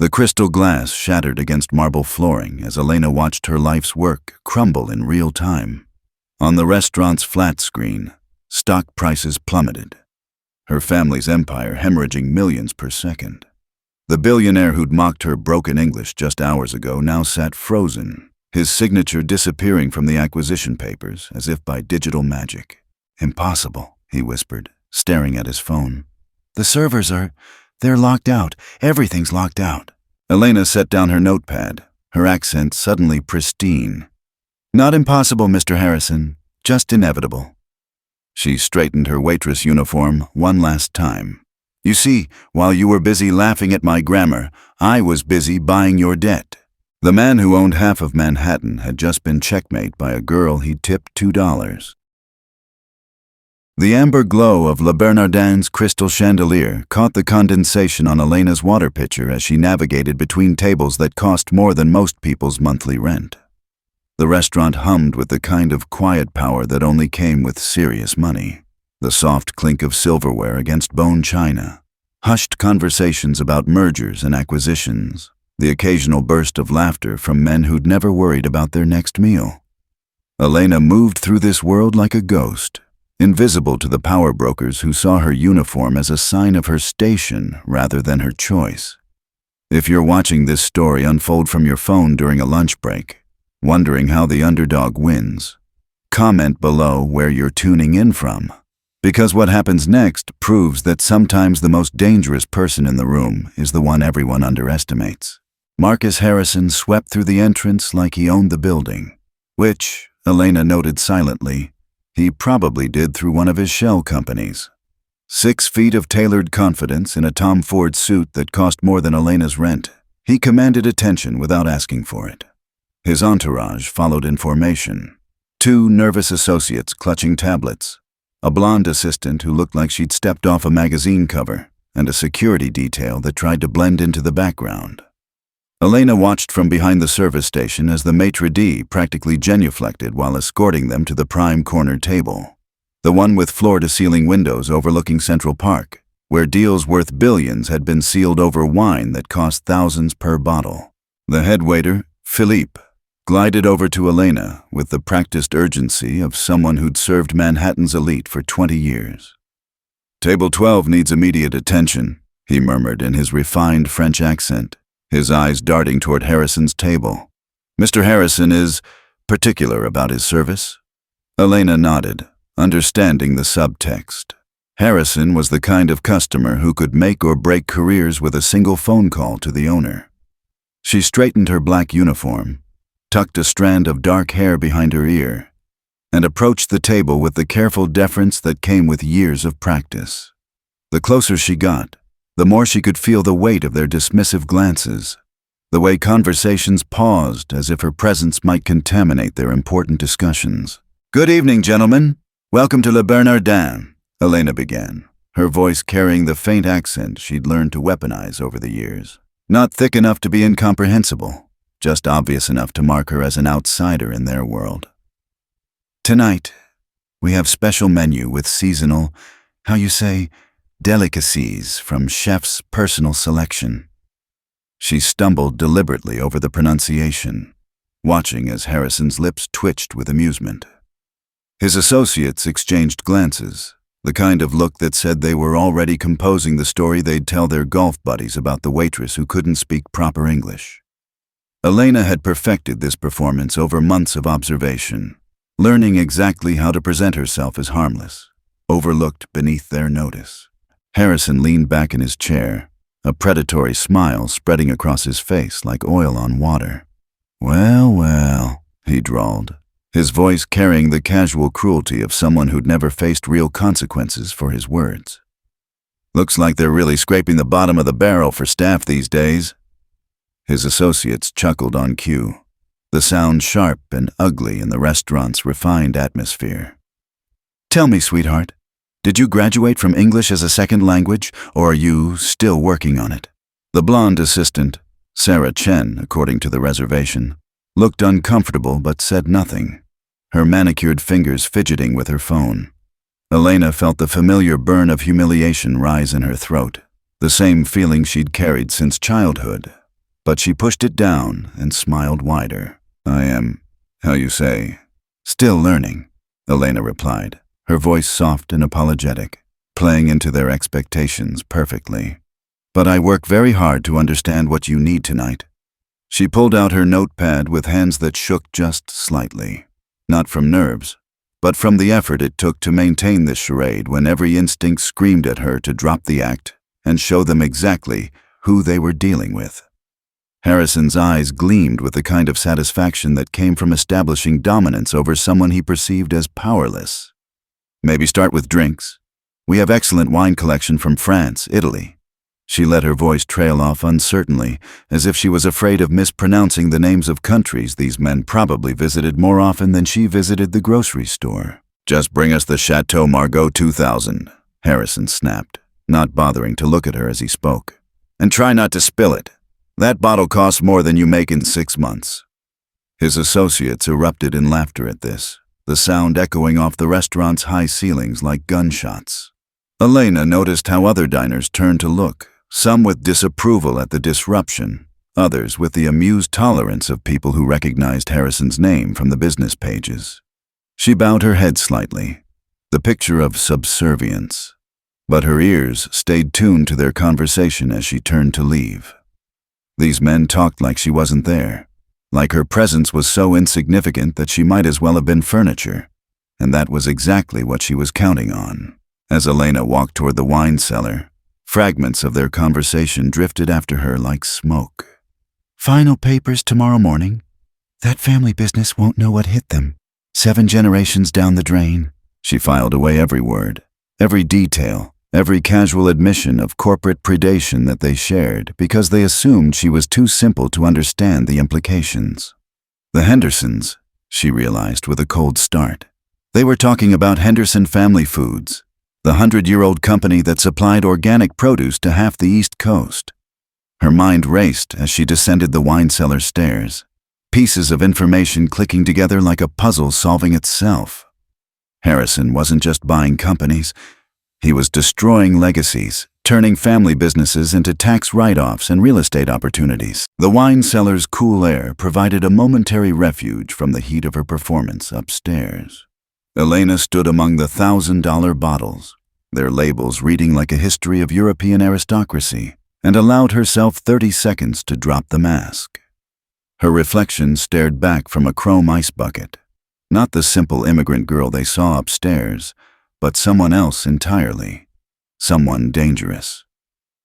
The crystal glass shattered against marble flooring as Elena watched her life's work crumble in real time. On the restaurant's flat screen, stock prices plummeted, her family's empire hemorrhaging millions per second. The billionaire who'd mocked her broken English just hours ago now sat frozen, his signature disappearing from the acquisition papers as if by digital magic. "Impossible," he whispered, staring at his phone. "The servers they're locked out. Everything's locked out." Elena set down her notepad, her accent suddenly pristine. "Not impossible, Mr. Harrison, just inevitable." She straightened her waitress uniform one last time. "You see, while you were busy laughing at my grammar, I was busy buying your debt." The man who owned half of Manhattan had just been checkmated by a girl he'd tipped $2. The amber glow of Le Bernardin's crystal chandelier caught the condensation on Elena's water pitcher as she navigated between tables that cost more than most people's monthly rent. The restaurant hummed with the kind of quiet power that only came with serious money. The soft clink of silverware against bone china, hushed conversations about mergers and acquisitions, the occasional burst of laughter from men who'd never worried about their next meal. Elena moved through this world like a ghost, invisible to the power brokers who saw her uniform as a sign of her station rather than her choice. If you're watching this story unfold from your phone during a lunch break, wondering how the underdog wins, comment below where you're tuning in from, because what happens next proves that sometimes the most dangerous person in the room is the one everyone underestimates. Marcus Harrison swept through the entrance like he owned the building, which, Elena noted silently, he probably did through one of his shell companies. 6 feet of tailored confidence in a Tom Ford suit that cost more than Elena's rent, he commanded attention without asking for it. His entourage followed in formation. 2 nervous associates clutching tablets, a blonde assistant who looked like she'd stepped off a magazine cover, and a security detail that tried to blend into the background. Elena watched from behind the service station as the maitre d' practically genuflected while escorting them to the prime corner table, the one with floor-to-ceiling windows overlooking Central Park, where deals worth billions had been sealed over wine that cost thousands per bottle. The head waiter, Philippe, glided over to Elena with the practiced urgency of someone who'd served Manhattan's elite for 20 years. "Table 12 needs immediate attention," he murmured in his refined French accent, his eyes darting toward Harrison's table. "Mr. Harrison is particular about his service?" Elena nodded, understanding the subtext. Harrison was the kind of customer who could make or break careers with a single phone call to the owner. She straightened her black uniform, tucked a strand of dark hair behind her ear, and approached the table with the careful deference that came with years of practice. The closer she got, the more she could feel the weight of their dismissive glances, the way conversations paused as if her presence might contaminate their important discussions. "Good evening, gentlemen. Welcome to Le Bernardin," Elena began, her voice carrying the faint accent she'd learned to weaponize over the years. Not thick enough to be incomprehensible, just obvious enough to mark her as an outsider in their world. "Tonight, we have special menu with seasonal, delicacies from chef's personal selection." She stumbled deliberately over the pronunciation, watching as Harrison's lips twitched with amusement. His associates exchanged glances, the kind of look that said they were already composing the story they'd tell their golf buddies about the waitress who couldn't speak proper English. Elena had perfected this performance over months of observation, learning exactly how to present herself as harmless, overlooked beneath their notice. Harrison leaned back in his chair, a predatory smile spreading across his face like oil on water. "Well, well," he drawled, his voice carrying the casual cruelty of someone who'd never faced real consequences for his words. "Looks like they're really scraping the bottom of the barrel for staff these days." His associates chuckled on cue, the sound sharp and ugly in the restaurant's refined atmosphere. "Tell me, sweetheart, did you graduate from English as a second language, or are you still working on it?" The blonde assistant, Sarah Chen, according to the reservation, looked uncomfortable but said nothing, her manicured fingers fidgeting with her phone. Elena felt the familiar burn of humiliation rise in her throat, the same feeling she'd carried since childhood, but she pushed it down and smiled wider. I am, how you say, still learning, Elena replied, her voice soft and apologetic, playing into their expectations perfectly. But I work very hard to understand what you need tonight. She pulled out her notepad with hands that shook just slightly, not from nerves, but from the effort it took to maintain this charade when every instinct screamed at her to drop the act and show them exactly who they were dealing with. Harrison's eyes gleamed with the kind of satisfaction that came from establishing dominance over someone he perceived as powerless. Maybe start with drinks. We have excellent wine collection from France, Italy. She let her voice trail off uncertainly, as if she was afraid of mispronouncing the names of countries these men probably visited more often than she visited the grocery store. Just bring us the Chateau Margaux 2000, Harrison snapped, not bothering to look at her as he spoke. And try not to spill it. That bottle costs more than you make in 6 months. His associates erupted in laughter at this, the sound echoing off the restaurant's high ceilings like gunshots. Elena noticed how other diners turned to look, some with disapproval at the disruption, others with the amused tolerance of people who recognized Harrison's name from the business pages. She bowed her head slightly, the picture of subservience, but her ears stayed tuned to their conversation as she turned to leave. These men talked like she wasn't there, like her presence was so insignificant that she might as well have been furniture, and that was exactly what she was counting on. As Elena walked toward the wine cellar, fragments of their conversation drifted after her like smoke. Final papers tomorrow morning. That family business won't know what hit them. 7 generations down the drain. She filed away every word, every detail, every casual admission of corporate predation that they shared because they assumed she was too simple to understand the implications. The Hendersons, she realized with a cold start. They were talking about Henderson Family Foods, the 100-year-old company that supplied organic produce to half the East Coast. Her mind raced as she descended the wine cellar stairs, pieces of information clicking together like a puzzle solving itself. Harrison wasn't just buying companies, he was destroying legacies, turning family businesses into tax write-offs and real estate opportunities. The wine cellar's cool air provided a momentary refuge from the heat of her performance upstairs. Elena stood among the $1,000 bottles, their labels reading like a history of European aristocracy, and allowed herself 30 seconds to drop the mask. Her reflection stared back from a chrome ice bucket, not the simple immigrant girl they saw upstairs, but someone else entirely, someone dangerous.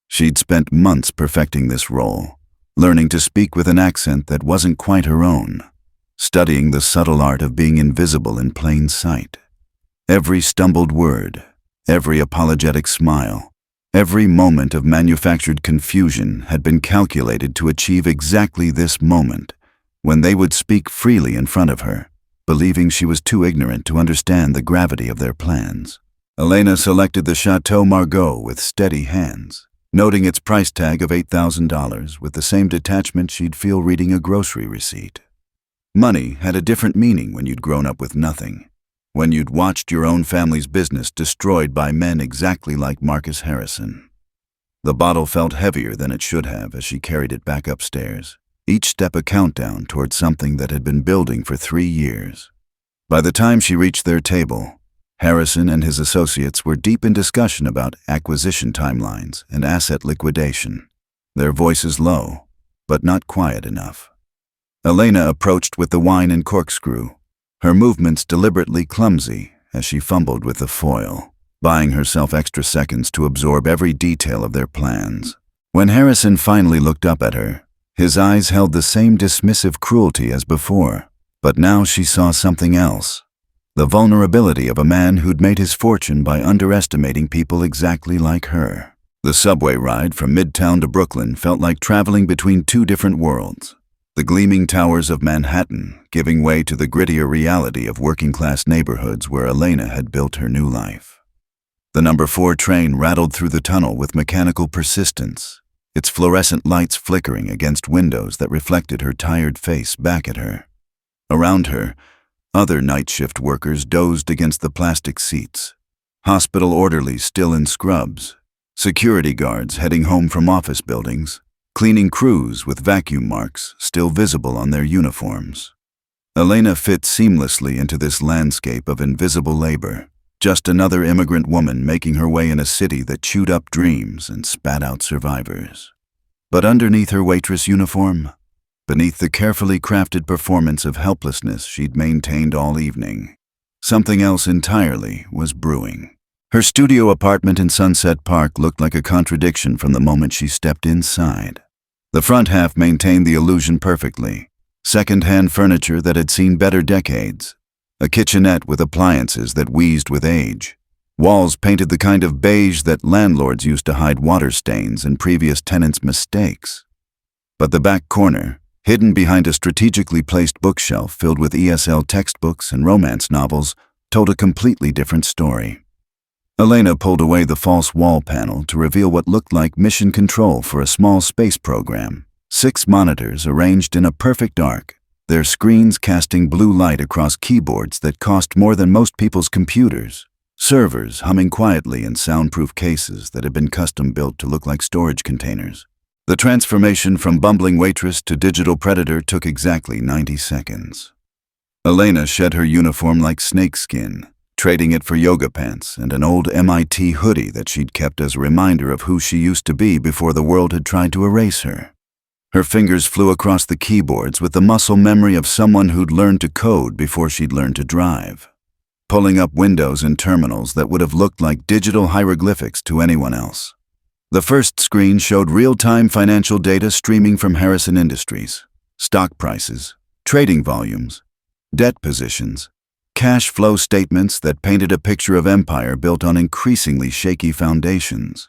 She'd spent months perfecting this role, learning to speak with an accent that wasn't quite her own, studying the subtle art of being invisible in plain sight. Every stumbled word, every apologetic smile, every moment of manufactured confusion had been calculated to achieve exactly this moment, when they would speak freely in front of her, believing she was too ignorant to understand the gravity of their plans. Elena selected the Chateau Margaux with steady hands, noting its price tag of $8,000 with the same detachment she'd feel reading a grocery receipt. Money had a different meaning when you'd grown up with nothing, when you'd watched your own family's business destroyed by men exactly like Marcus Harrison. The bottle felt heavier than it should have as she carried it back upstairs, each step a countdown toward something that had been building for 3 years. By the time she reached their table, Harrison and his associates were deep in discussion about acquisition timelines and asset liquidation, their voices low, but not quiet enough. Elena approached with the wine and corkscrew, her movements deliberately clumsy as she fumbled with the foil, buying herself extra seconds to absorb every detail of their plans. When Harrison finally looked up at her, his eyes held the same dismissive cruelty as before, but now she saw something else. The vulnerability of a man who'd made his fortune by underestimating people exactly like her. The subway ride from Midtown to Brooklyn felt like traveling between 2 different worlds. The gleaming towers of Manhattan giving way to the grittier reality of working-class neighborhoods where Elena had built her new life. The number 4 train rattled through the tunnel with mechanical persistence, its fluorescent lights flickering against windows that reflected her tired face back at her. Around her, other night shift workers dozed against the plastic seats, hospital orderlies still in scrubs, security guards heading home from office buildings, cleaning crews with vacuum marks still visible on their uniforms. Elena fit seamlessly into this landscape of invisible labor, just another immigrant woman making her way in a city that chewed up dreams and spat out survivors. But underneath her waitress uniform, beneath the carefully crafted performance of helplessness she'd maintained all evening, something else entirely was brewing. Her studio apartment in Sunset Park looked like a contradiction from the moment she stepped inside. The front half maintained the illusion perfectly. Second-hand furniture that had seen better decades. A kitchenette with appliances that wheezed with age. Walls painted the kind of beige that landlords used to hide water stains and previous tenants' mistakes. But the back corner, hidden behind a strategically placed bookshelf filled with ESL textbooks and romance novels, told a completely different story. Elena pulled away the false wall panel to reveal what looked like mission control for a small space program. 6 monitors arranged in a perfect arc, their screens casting blue light across keyboards that cost more than most people's computers. Servers humming quietly in soundproof cases that had been custom-built to look like storage containers. The transformation from bumbling waitress to digital predator took exactly 90 seconds. Elena shed her uniform like snakeskin, trading it for yoga pants and an old MIT hoodie that she'd kept as a reminder of who she used to be before the world had tried to erase her. Her fingers flew across the keyboards with the muscle memory of someone who'd learned to code before she'd learned to drive, pulling up windows and terminals that would have looked like digital hieroglyphics to anyone else. The first screen showed real-time financial data streaming from Harrison Industries, stock prices, trading volumes, debt positions, cash flow statements that painted a picture of empire built on increasingly shaky foundations.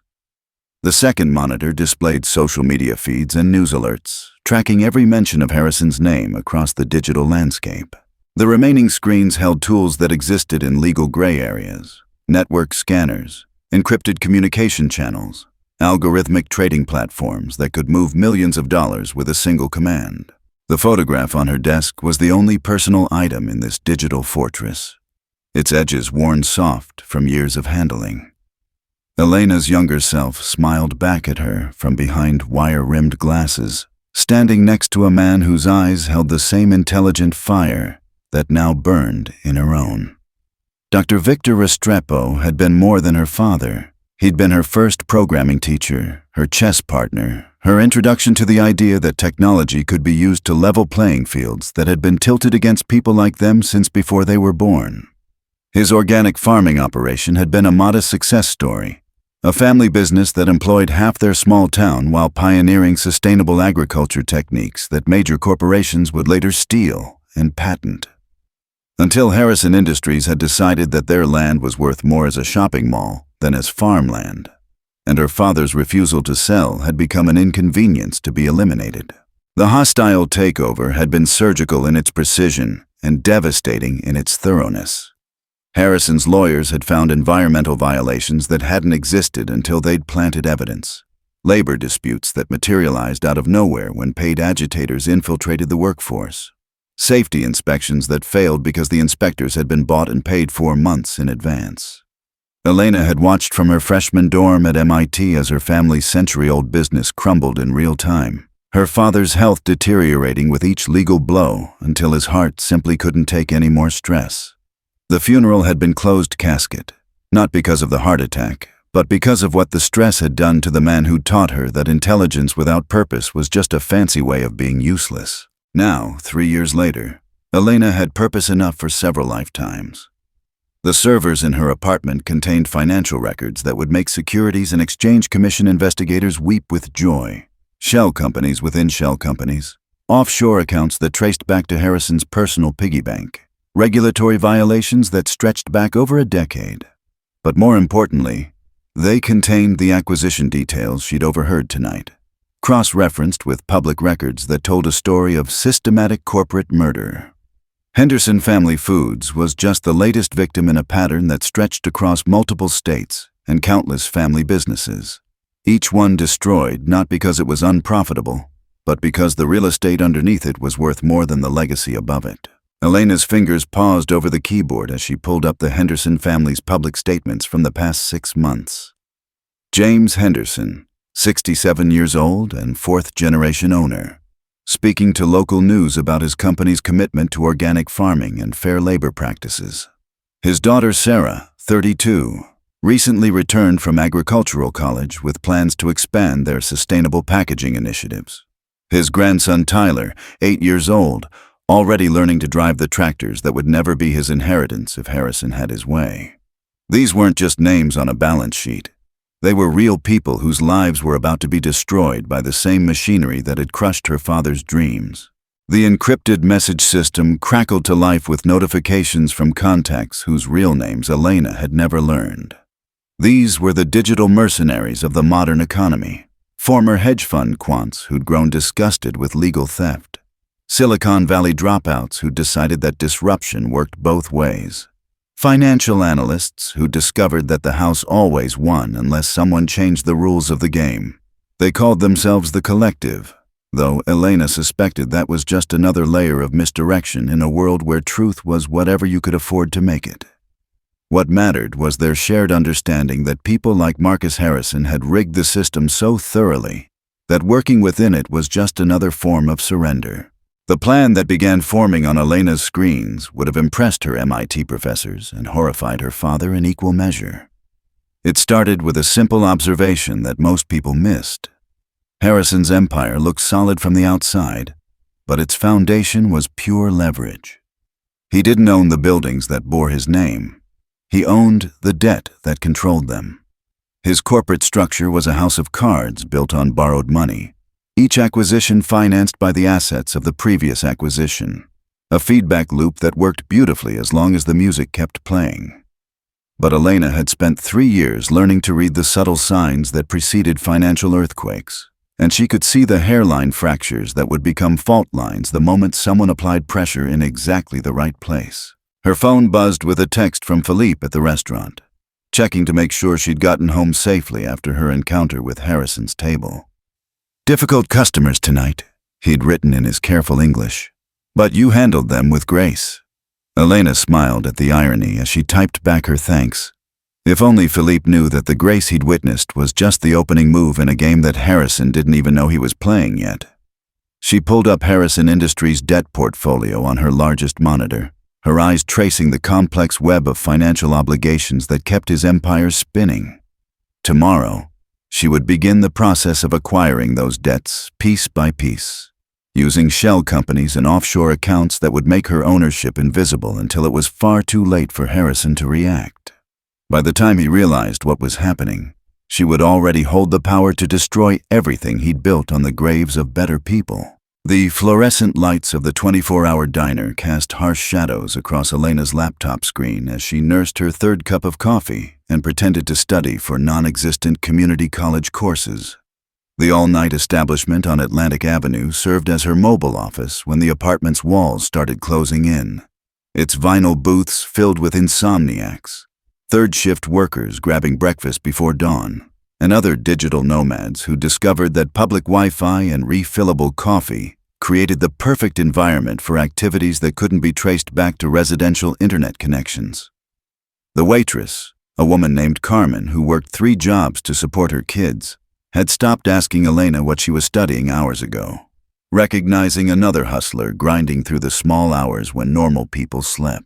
The second monitor displayed social media feeds and news alerts, tracking every mention of Harrison's name across the digital landscape. The remaining screens held tools that existed in legal gray areas: network scanners, encrypted communication channels, algorithmic trading platforms that could move millions of dollars with a single command. The photograph on her desk was the only personal item in this digital fortress, its edges worn soft from years of handling. Elena's younger self smiled back at her from behind wire-rimmed glasses, standing next to a man whose eyes held the same intelligent fire that now burned in her own. Dr. Victor Restrepo had been more than her father. He'd been her first programming teacher, her chess partner, her introduction to the idea that technology could be used to level playing fields that had been tilted against people like them since before they were born. His organic farming operation had been a modest success story, a family business that employed half their small town while pioneering sustainable agriculture techniques that major corporations would later steal and patent. Until Harrison Industries had decided that their land was worth more as a shopping mall than as farmland, and her father's refusal to sell had become an inconvenience to be eliminated. The hostile takeover had been surgical in its precision and devastating in its thoroughness. Harrison's lawyers had found environmental violations that hadn't existed until they'd planted evidence, labor disputes that materialized out of nowhere when paid agitators infiltrated the workforce, safety inspections that failed because the inspectors had been bought and paid for months in advance. Elena had watched from her freshman dorm at MIT as her family's century-old business crumbled in real time, her father's health deteriorating with each legal blow until his heart simply couldn't take any more stress. The funeral had been closed casket, not because of the heart attack, but because of what the stress had done to the man who'd taught her that intelligence without purpose was just a fancy way of being useless. Now, 3 years later, Elena had purpose enough for several lifetimes. The servers in her apartment contained financial records that would make Securities and Exchange Commission investigators weep with joy. Shell companies within shell companies, offshore accounts that traced back to Harrison's personal piggy bank, regulatory violations that stretched back over a decade. But more importantly, they contained the acquisition details she'd overheard tonight, cross-referenced with public records that told a story of systematic corporate murder. Henderson Family Foods was just the latest victim in a pattern that stretched across multiple states and countless family businesses, each one destroyed not because it was unprofitable, but because the real estate underneath it was worth more than the legacy above it. Elena's fingers paused over the keyboard as she pulled up the Henderson family's public statements from the past 6 months. James Henderson, 67 years old and fourth-generation owner, speaking to local news about his company's commitment to organic farming and fair labor practices. His daughter Sarah, 32, recently returned from agricultural college with plans to expand their sustainable packaging initiatives. His grandson Tyler, 8 years old, already learning to drive the tractors that would never be his inheritance if Harrison had his way. These weren't just names on a balance sheet. They were real people whose lives were about to be destroyed by the same machinery that had crushed her father's dreams. The encrypted message system crackled to life with notifications from contacts whose real names Elena had never learned. These were the digital mercenaries of the modern economy, former hedge fund quants who'd grown disgusted with legal theft, Silicon Valley dropouts who'd decided that disruption worked both ways, financial analysts who discovered that the house always won unless someone changed the rules of the game. They called themselves the Collective, though Elena suspected that was just another layer of misdirection in a world where truth was whatever you could afford to make it. What mattered was their shared understanding that people like Marcus Harrison had rigged the system so thoroughly that working within it was just another form of surrender. The plan that began forming on Elena's screens would have impressed her MIT professors and horrified her father in equal measure. It started with a simple observation that most people missed. Harrison's empire looked solid from the outside, but its foundation was pure leverage. He didn't own the buildings that bore his name. He owned the debt that controlled them. His corporate structure was a house of cards built on borrowed money, each acquisition financed by the assets of the previous acquisition, a feedback loop that worked beautifully as long as the music kept playing. But Elena had spent 3 years learning to read the subtle signs that preceded financial earthquakes, and she could see the hairline fractures that would become fault lines the moment someone applied pressure in exactly the right place. Her phone buzzed with a text from Philippe at the restaurant, checking to make sure she'd gotten home safely after her encounter with Harrison's table. "Difficult customers tonight," he'd written in his careful English, "but you handled them with grace." Elena smiled at the irony as she typed back her thanks. If only Philippe knew that the grace he'd witnessed was just the opening move in a game that Harrison didn't even know he was playing yet. She pulled up Harrison Industries' debt portfolio on her largest monitor, her eyes tracing the complex web of financial obligations that kept his empire spinning. Tomorrow, she would begin the process of acquiring those debts piece by piece, using shell companies and offshore accounts that would make her ownership invisible until it was far too late for Harrison to react. By the time he realized what was happening, she would already hold the power to destroy everything he'd built on the graves of better people. The fluorescent lights of the 24-hour diner cast harsh shadows across Elena's laptop screen as she nursed her third cup of coffee and pretended to study for non-existent community college courses. The all-night establishment on Atlantic Avenue served as her mobile office when the apartment's walls started closing in, its vinyl booths filled with insomniacs, third-shift workers grabbing breakfast before dawn, and other digital nomads who discovered that public Wi-Fi and refillable coffee created the perfect environment for activities that couldn't be traced back to residential internet connections. The waitress, a woman named Carmen who worked 3 jobs to support her kids, had stopped asking Elena what she was studying hours ago, recognizing another hustler grinding through the small hours when normal people slept.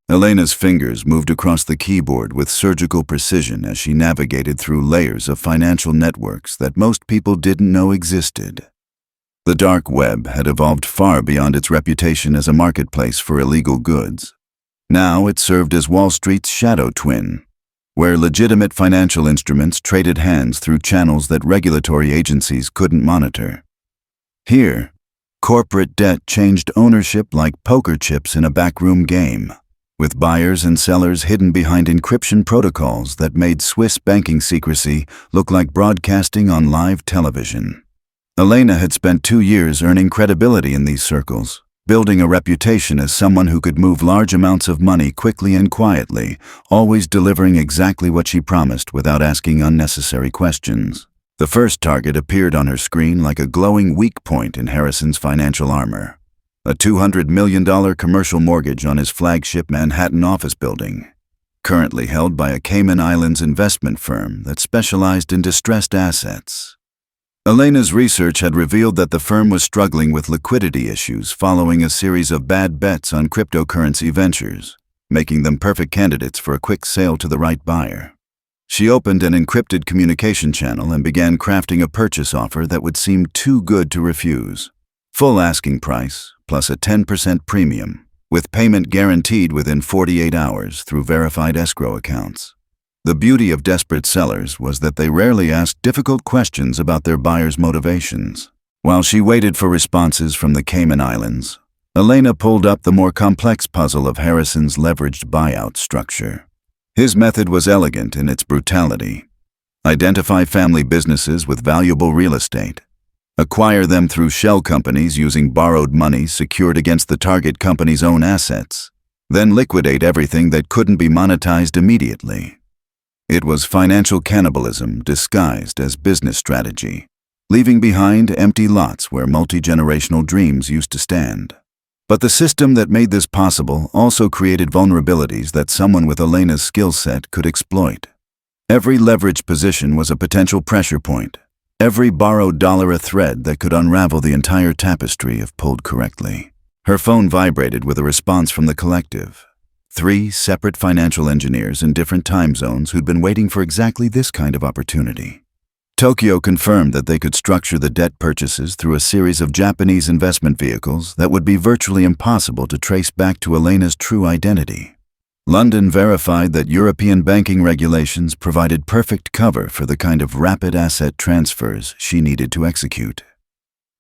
Elena's fingers moved across the keyboard with surgical precision as she navigated through layers of financial networks that most people didn't know existed. The dark web had evolved far beyond its reputation as a marketplace for illegal goods. Now it served as Wall Street's shadow twin, where legitimate financial instruments traded hands through channels that regulatory agencies couldn't monitor. Here, corporate debt changed ownership like poker chips in a backroom game, with buyers and sellers hidden behind encryption protocols that made Swiss banking secrecy look like broadcasting on live television. Elena had spent 2 years earning credibility in these circles, building a reputation as someone who could move large amounts of money quickly and quietly, always delivering exactly what she promised without asking unnecessary questions. The first target appeared on her screen like a glowing weak point in Harrison's financial armor. A $200 million commercial mortgage on his flagship Manhattan office building, currently held by a Cayman Islands investment firm that specialized in distressed assets. Elena's research had revealed that the firm was struggling with liquidity issues following a series of bad bets on cryptocurrency ventures, making them perfect candidates for a quick sale to the right buyer. She opened an encrypted communication channel and began crafting a purchase offer that would seem too good to refuse. Full asking price, plus a 10% premium, with payment guaranteed within 48 hours through verified escrow accounts. The beauty of desperate sellers was that they rarely asked difficult questions about their buyers' motivations. While she waited for responses from the Cayman Islands, Elena pulled up the more complex puzzle of Harrison's leveraged buyout structure. His method was elegant in its brutality. Identify family businesses with valuable real estate. Acquire them through shell companies using borrowed money secured against the target company's own assets. Then liquidate everything that couldn't be monetized immediately. It was financial cannibalism disguised as business strategy, leaving behind empty lots where multi-generational dreams used to stand. But the system that made this possible also created vulnerabilities that someone with Elena's skill set could exploit. Every leveraged position was a potential pressure point, every borrowed dollar a thread that could unravel the entire tapestry if pulled correctly. Her phone vibrated with a response from the collective. 3 separate financial engineers in different time zones who'd been waiting for exactly this kind of opportunity. Tokyo confirmed that they could structure the debt purchases through a series of Japanese investment vehicles that would be virtually impossible to trace back to Elena's true identity. London verified that European banking regulations provided perfect cover for the kind of rapid asset transfers she needed to execute.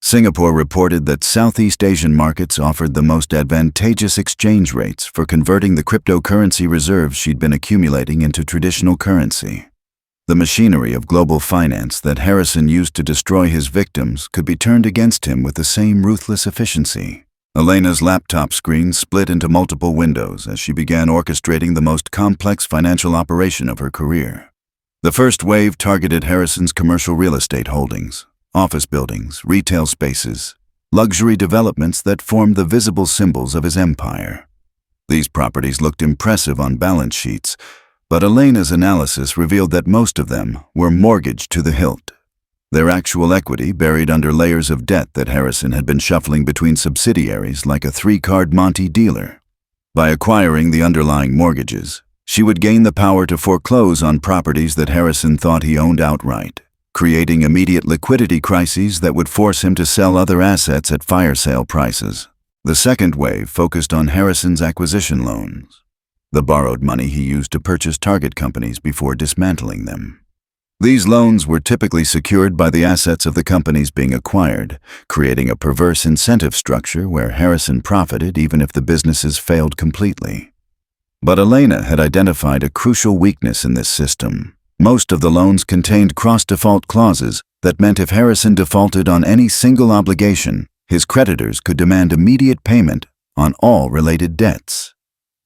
Singapore reported that Southeast Asian markets offered the most advantageous exchange rates for converting the cryptocurrency reserves she'd been accumulating into traditional currency. The machinery of global finance that Harrison used to destroy his victims could be turned against him with the same ruthless efficiency. Elena's laptop screen split into multiple windows as she began orchestrating the most complex financial operation of her career. The first wave targeted Harrison's commercial real estate holdings. Office buildings, retail spaces, luxury developments that formed the visible symbols of his empire. These properties looked impressive on balance sheets, but Elena's analysis revealed that most of them were mortgaged to the hilt. Their actual equity buried under layers of debt that Harrison had been shuffling between subsidiaries like a 3-card Monte dealer. By acquiring the underlying mortgages, she would gain the power to foreclose on properties that Harrison thought he owned outright, creating immediate liquidity crises that would force him to sell other assets at fire sale prices. The second wave focused on Harrison's acquisition loans, the borrowed money he used to purchase target companies before dismantling them. These loans were typically secured by the assets of the companies being acquired, creating a perverse incentive structure where Harrison profited even if the businesses failed completely. But Elena had identified a crucial weakness in this system. Most of the loans contained cross-default clauses that meant if Harrison defaulted on any single obligation, his creditors could demand immediate payment on all related debts.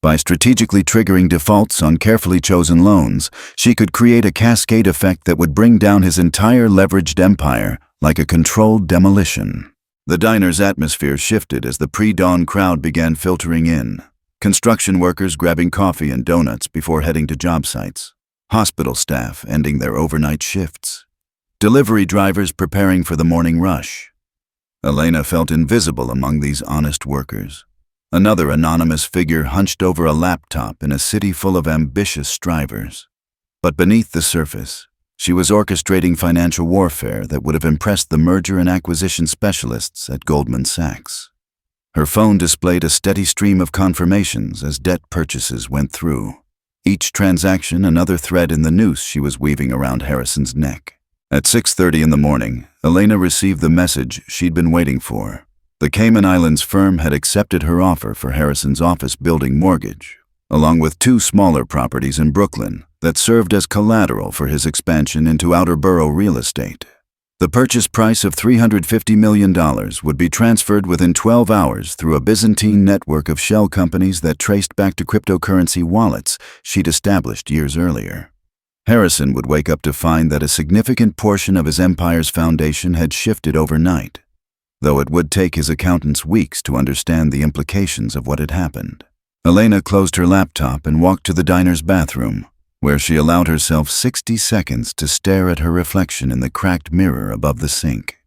By strategically triggering defaults on carefully chosen loans, she could create a cascade effect that would bring down his entire leveraged empire like a controlled demolition. The diner's atmosphere shifted as the pre-dawn crowd began filtering in. Construction workers grabbing coffee and donuts before heading to job sites. Hospital staff ending their overnight shifts. Delivery drivers preparing for the morning rush. Elena felt invisible among these honest workers. Another anonymous figure hunched over a laptop in a city full of ambitious strivers. But beneath the surface, she was orchestrating financial warfare that would have impressed the merger and acquisition specialists at Goldman Sachs. Her phone displayed a steady stream of confirmations as debt purchases went through. Each transaction another thread in the noose she was weaving around Harrison's neck. At 6:30 in the morning, Elena received the message she'd been waiting for. The Cayman Islands firm had accepted her offer for Harrison's office building mortgage, along with 2 smaller properties in Brooklyn that served as collateral for his expansion into outer borough real estate. The purchase price of $350 million would be transferred within 12 hours through a Byzantine network of shell companies that traced back to cryptocurrency wallets she'd established years earlier. Harrison would wake up to find that a significant portion of his empire's foundation had shifted overnight, though it would take his accountants weeks to understand the implications of what had happened. Elena closed her laptop and walked to the diner's bathroom, where she allowed herself 60 seconds to stare at her reflection in the cracked mirror above the sink.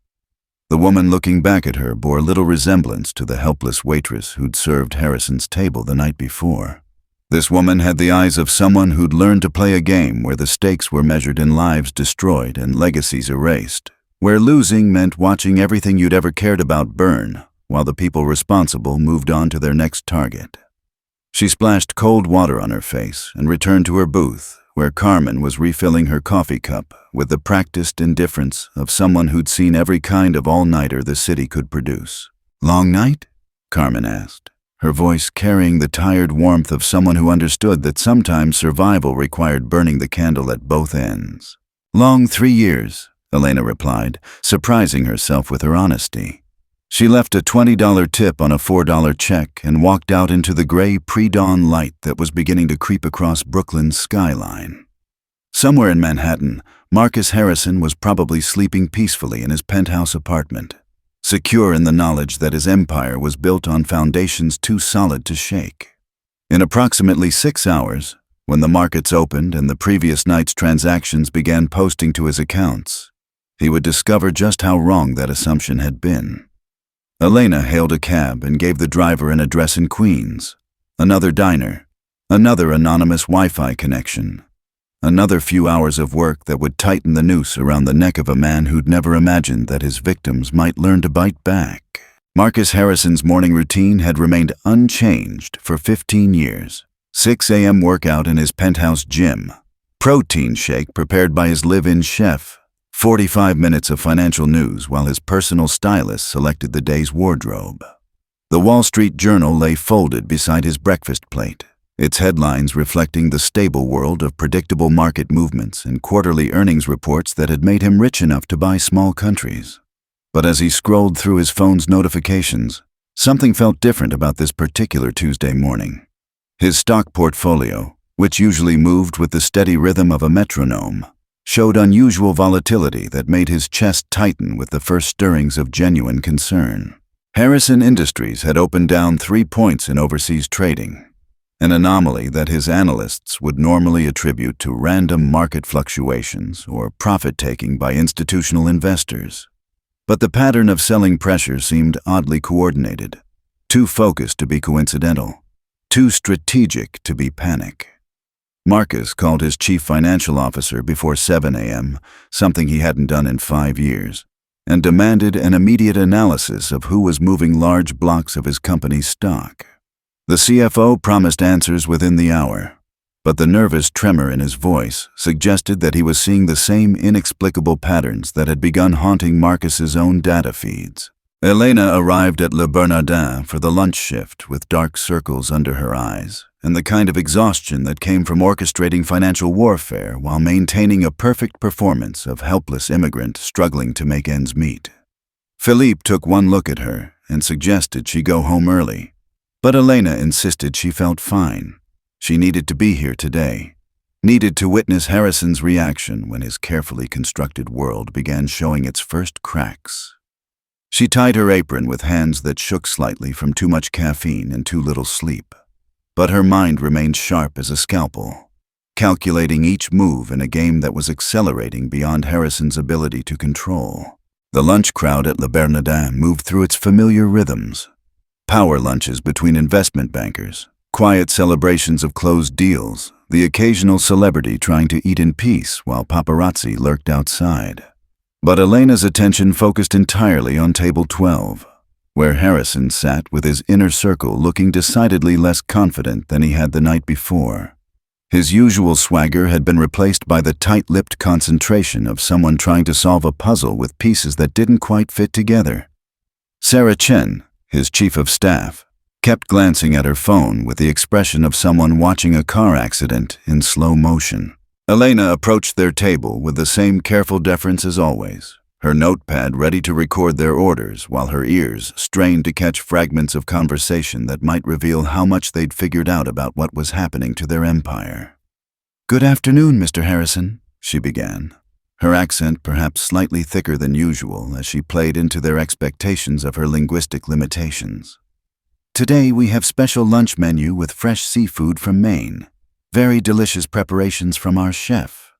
The woman looking back at her bore little resemblance to the helpless waitress who'd served Harrison's table the night before. This woman had the eyes of someone who'd learned to play a game where the stakes were measured in lives destroyed and legacies erased, where losing meant watching everything you'd ever cared about burn, while the people responsible moved on to their next target. She splashed cold water on her face and returned to her booth, where Carmen was refilling her coffee cup with the practiced indifference of someone who'd seen every kind of all-nighter the city could produce. "Long night?" Carmen asked, her voice carrying the tired warmth of someone who understood that sometimes survival required burning the candle at both ends. "Long 3 years," Elena replied, surprising herself with her honesty. She left a $20 tip on a $4 check and walked out into the gray pre-dawn light that was beginning to creep across Brooklyn's skyline. Somewhere in Manhattan, Marcus Harrison was probably sleeping peacefully in his penthouse apartment, secure in the knowledge that his empire was built on foundations too solid to shake. In approximately 6 hours, when the markets opened and the previous night's transactions began posting to his accounts, he would discover just how wrong that assumption had been. Elena hailed a cab and gave the driver an address in Queens, another diner, another anonymous Wi-Fi connection, another few hours of work that would tighten the noose around the neck of a man who'd never imagined that his victims might learn to bite back. Marcus Harrison's morning routine had remained unchanged for 15 years. 6 a.m. workout in his penthouse gym, protein shake prepared by his live-in chef, 45 minutes of financial news while his personal stylist selected the day's wardrobe. The Wall Street Journal lay folded beside his breakfast plate, its headlines reflecting the stable world of predictable market movements and quarterly earnings reports that had made him rich enough to buy small countries. But as he scrolled through his phone's notifications, something felt different about this particular Tuesday morning. His stock portfolio, which usually moved with the steady rhythm of a metronome, showed unusual volatility that made his chest tighten with the first stirrings of genuine concern. Harrison Industries had opened down 3 points in overseas trading, an anomaly that his analysts would normally attribute to random market fluctuations or profit-taking by institutional investors. But the pattern of selling pressure seemed oddly coordinated, too focused to be coincidental, too strategic to be panic. Marcus called his chief financial officer before 7 a.m., something he hadn't done in 5 years, and demanded an immediate analysis of who was moving large blocks of his company's stock. The CFO promised answers within the hour, but the nervous tremor in his voice suggested that he was seeing the same inexplicable patterns that had begun haunting Marcus's own data feeds. Elena arrived at Le Bernardin for the lunch shift with dark circles under her eyes and the kind of exhaustion that came from orchestrating financial warfare while maintaining a perfect performance of helpless immigrant struggling to make ends meet. Philippe took one look at her and suggested she go home early, but Elena insisted she felt fine. She needed to be here today, needed to witness Harrison's reaction when his carefully constructed world began showing its first cracks. She tied her apron with hands that shook slightly from too much caffeine and too little sleep. But her mind remained sharp as a scalpel, calculating each move in a game that was accelerating beyond Harrison's ability to control. The lunch crowd at Le Bernardin moved through its familiar rhythms. Power lunches between investment bankers, quiet celebrations of closed deals, the occasional celebrity trying to eat in peace while paparazzi lurked outside. But Elena's attention focused entirely on table 12. Where Harrison sat with his inner circle looking decidedly less confident than he had the night before. His usual swagger had been replaced by the tight-lipped concentration of someone trying to solve a puzzle with pieces that didn't quite fit together. Sarah Chen, his chief of staff, kept glancing at her phone with the expression of someone watching a car accident in slow motion. Elena approached their table with the same careful deference as always, her notepad ready to record their orders while her ears strained to catch fragments of conversation that might reveal how much they'd figured out about what was happening to their empire. "Good afternoon, Mr. Harrison," she began, her accent perhaps slightly thicker than usual as she played into their expectations of her linguistic limitations. "Today we have special lunch menu with fresh seafood from Maine. Very delicious preparations from our chef."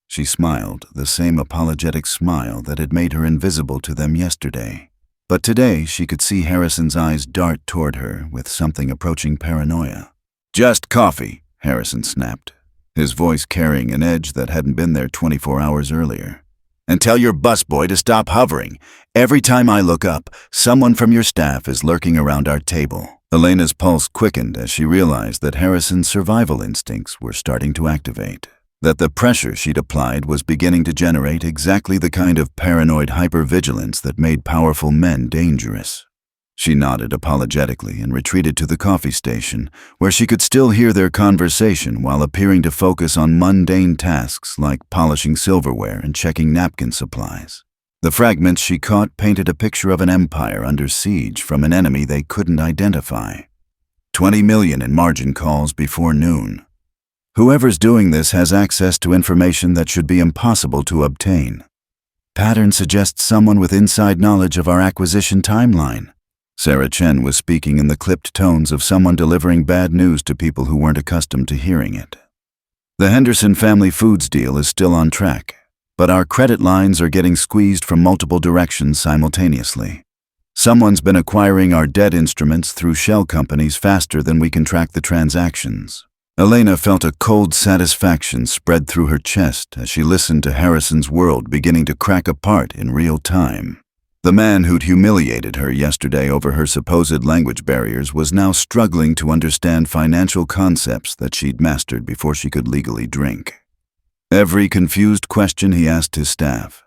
She smiled, the same apologetic smile that had made her invisible to them yesterday. But today she could see Harrison's eyes dart toward her with something approaching paranoia. "Just coffee," Harrison snapped, his voice carrying an edge that hadn't been there 24 hours earlier. "And tell your busboy to stop hovering. Every time I look up, someone from your staff is lurking around our table." Elena's pulse quickened as she realized that Harrison's survival instincts were starting to activate, that the pressure she'd applied was beginning to generate exactly the kind of paranoid hypervigilance that made powerful men dangerous. She nodded apologetically and retreated to the coffee station, where she could still hear their conversation while appearing to focus on mundane tasks like polishing silverware and checking napkin supplies. The fragments she caught painted a picture of an empire under siege from an enemy they couldn't identify. 20 million in margin calls before noon. Whoever's doing this has access to information that should be impossible to obtain. Pattern suggests someone with inside knowledge of our acquisition timeline. Sarah Chen was speaking in the clipped tones of someone delivering bad news to people who weren't accustomed to hearing it. The Henderson family foods deal is still on track, but our credit lines are getting squeezed from multiple directions simultaneously. Someone's been acquiring our debt instruments through shell companies faster than we can track the transactions. Elena felt a cold satisfaction spread through her chest as she listened to Harrison's world beginning to crack apart in real time. The man who'd humiliated her yesterday over her supposed language barriers was now struggling to understand financial concepts that she'd mastered before she could legally drink. Every confused question he asked his staff,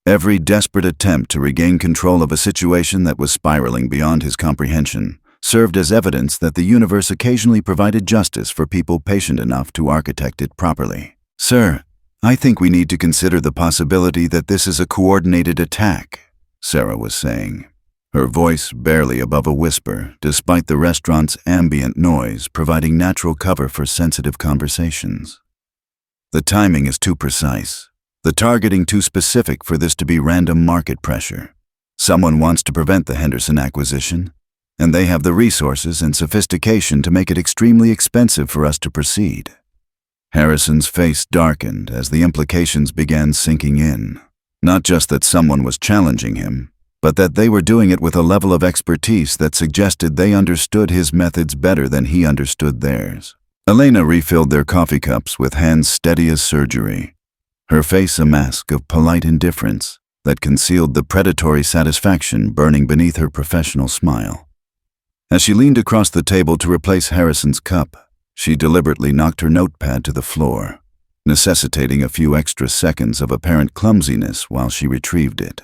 every desperate attempt to regain control of a situation that was spiraling beyond his comprehension, served as evidence that the universe occasionally provided justice for people patient enough to architect it properly. "Sir, I think we need to consider the possibility that this is a coordinated attack," Sarah was saying, her voice barely above a whisper, despite the restaurant's ambient noise providing natural cover for sensitive conversations. "The timing is too precise, the targeting too specific for this to be random market pressure. Someone wants to prevent the Henderson acquisition, and they have the resources and sophistication to make it extremely expensive for us to proceed." Harrison's face darkened as the implications began sinking in. Not just that someone was challenging him, but that they were doing it with a level of expertise that suggested they understood his methods better than he understood theirs. Elena refilled their coffee cups with hands steady as surgery, her face a mask of polite indifference that concealed the predatory satisfaction burning beneath her professional smile. As she leaned across the table to replace Harrison's cup, she deliberately knocked her notepad to the floor, necessitating a few extra seconds of apparent clumsiness while she retrieved it.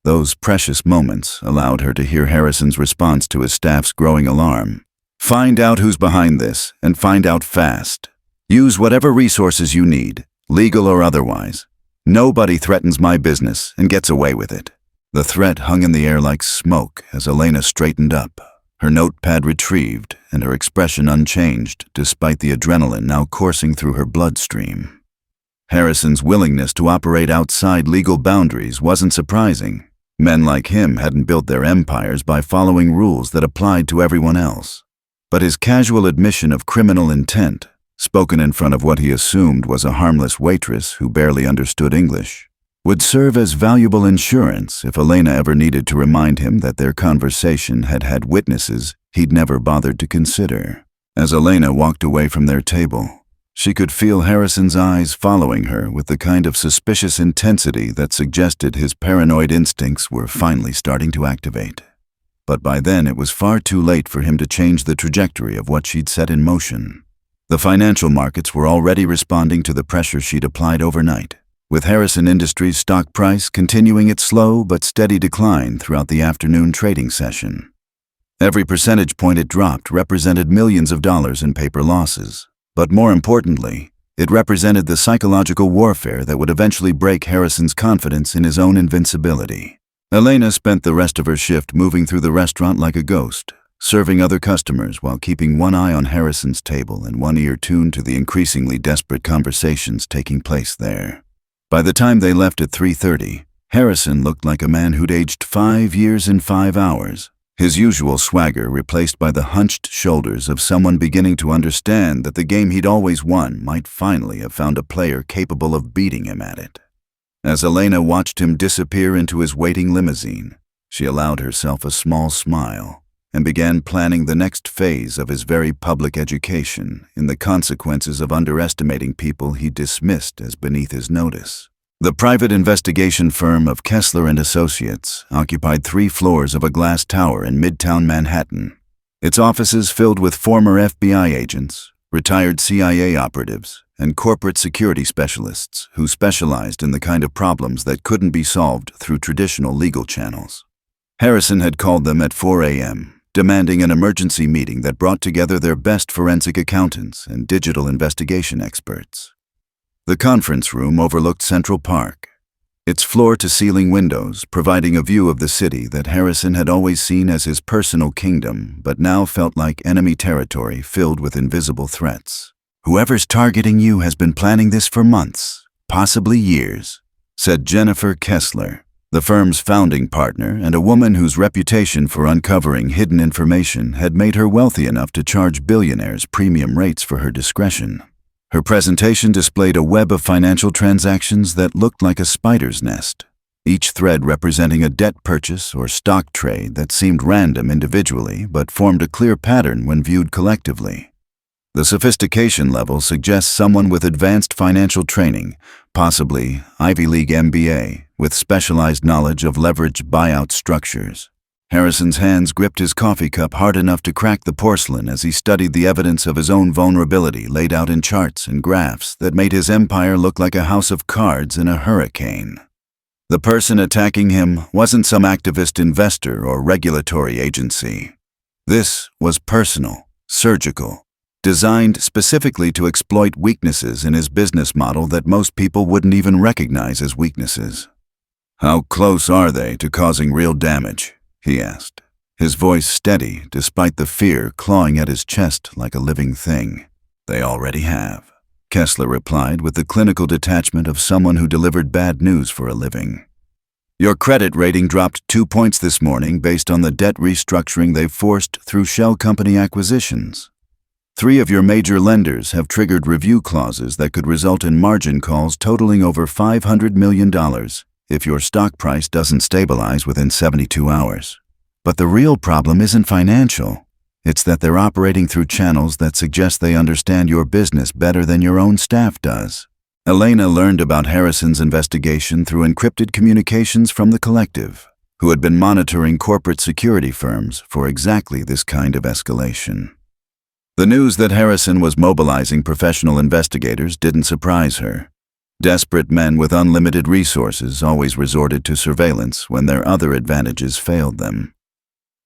Those precious moments allowed her to hear Harrison's response to his staff's growing alarm. "Find out who's behind this, and find out fast. Use whatever resources you need, legal or otherwise. Nobody threatens my business and gets away with it." The threat hung in the air like smoke as Elena straightened up, her notepad retrieved and her expression unchanged despite the adrenaline now coursing through her bloodstream. Harrison's willingness to operate outside legal boundaries wasn't surprising. Men like him hadn't built their empires by following rules that applied to everyone else. But his casual admission of criminal intent, spoken in front of what he assumed was a harmless waitress who barely understood English, would serve as valuable insurance if Elena ever needed to remind him that their conversation had had witnesses he'd never bothered to consider. As Elena walked away from their table, she could feel Harrison's eyes following her with the kind of suspicious intensity that suggested his paranoid instincts were finally starting to activate. But by then it was far too late for him to change the trajectory of what she'd set in motion. The financial markets were already responding to the pressure she'd applied overnight, with Harrison Industries' stock price continuing its slow but steady decline throughout the afternoon trading session. Every percentage point it dropped represented millions of dollars in paper losses, but more importantly, it represented the psychological warfare that would eventually break Harrison's confidence in his own invincibility. Elena spent the rest of her shift moving through the restaurant like a ghost, serving other customers while keeping one eye on Harrison's table and one ear tuned to the increasingly desperate conversations taking place there. By the time they left at 3:30, Harrison looked like a man who'd aged 5 years in 5 hours, his usual swagger replaced by the hunched shoulders of someone beginning to understand that the game he'd always won might finally have found a player capable of beating him at it. As Elena watched him disappear into his waiting limousine, she allowed herself a small smile and began planning the next phase of his very public education in the consequences of underestimating people he dismissed as beneath his notice. The private investigation firm of Kessler and Associates occupied 3 floors of a glass tower in Midtown Manhattan, its offices filled with former FBI agents, retired CIA operatives, and corporate security specialists who specialized in the kind of problems that couldn't be solved through traditional legal channels. Harrison had called them at 4 a.m., demanding an emergency meeting that brought together their best forensic accountants and digital investigation experts. The conference room overlooked Central Park, its floor-to-ceiling windows providing a view of the city that Harrison had always seen as his personal kingdom but now felt like enemy territory filled with invisible threats. "Whoever's targeting you has been planning this for months, possibly years," said Jennifer Kessler, the firm's founding partner and a woman whose reputation for uncovering hidden information had made her wealthy enough to charge billionaires premium rates for her discretion. Her presentation displayed a web of financial transactions that looked like a spider's nest, each thread representing a debt purchase or stock trade that seemed random individually but formed a clear pattern when viewed collectively. The sophistication level suggests someone with advanced financial training, possibly Ivy League MBA, with specialized knowledge of leveraged buyout structures. Harrison's hands gripped his coffee cup hard enough to crack the porcelain as he studied the evidence of his own vulnerability laid out in charts and graphs that made his empire look like a house of cards in a hurricane. The person attacking him wasn't some activist investor or regulatory agency. This was personal, surgical, designed specifically to exploit weaknesses in his business model that most people wouldn't even recognize as weaknesses. "How close are they to causing real damage?" he asked, his voice steady despite the fear clawing at his chest like a living thing. "They already have," Kessler replied with the clinical detachment of someone who delivered bad news for a living. "Your credit rating dropped 2 points this morning based on the debt restructuring they've forced through shell company acquisitions. 3 of your major lenders have triggered review clauses that could result in margin calls totaling over $500 million if your stock price doesn't stabilize within 72 hours. But the real problem isn't financial. It's that they're operating through channels that suggest they understand your business better than your own staff does." Elena learned about Harrison's investigation through encrypted communications from the collective, who had been monitoring corporate security firms for exactly this kind of escalation. The news that Harrison was mobilizing professional investigators didn't surprise her. Desperate men with unlimited resources always resorted to surveillance when their other advantages failed them.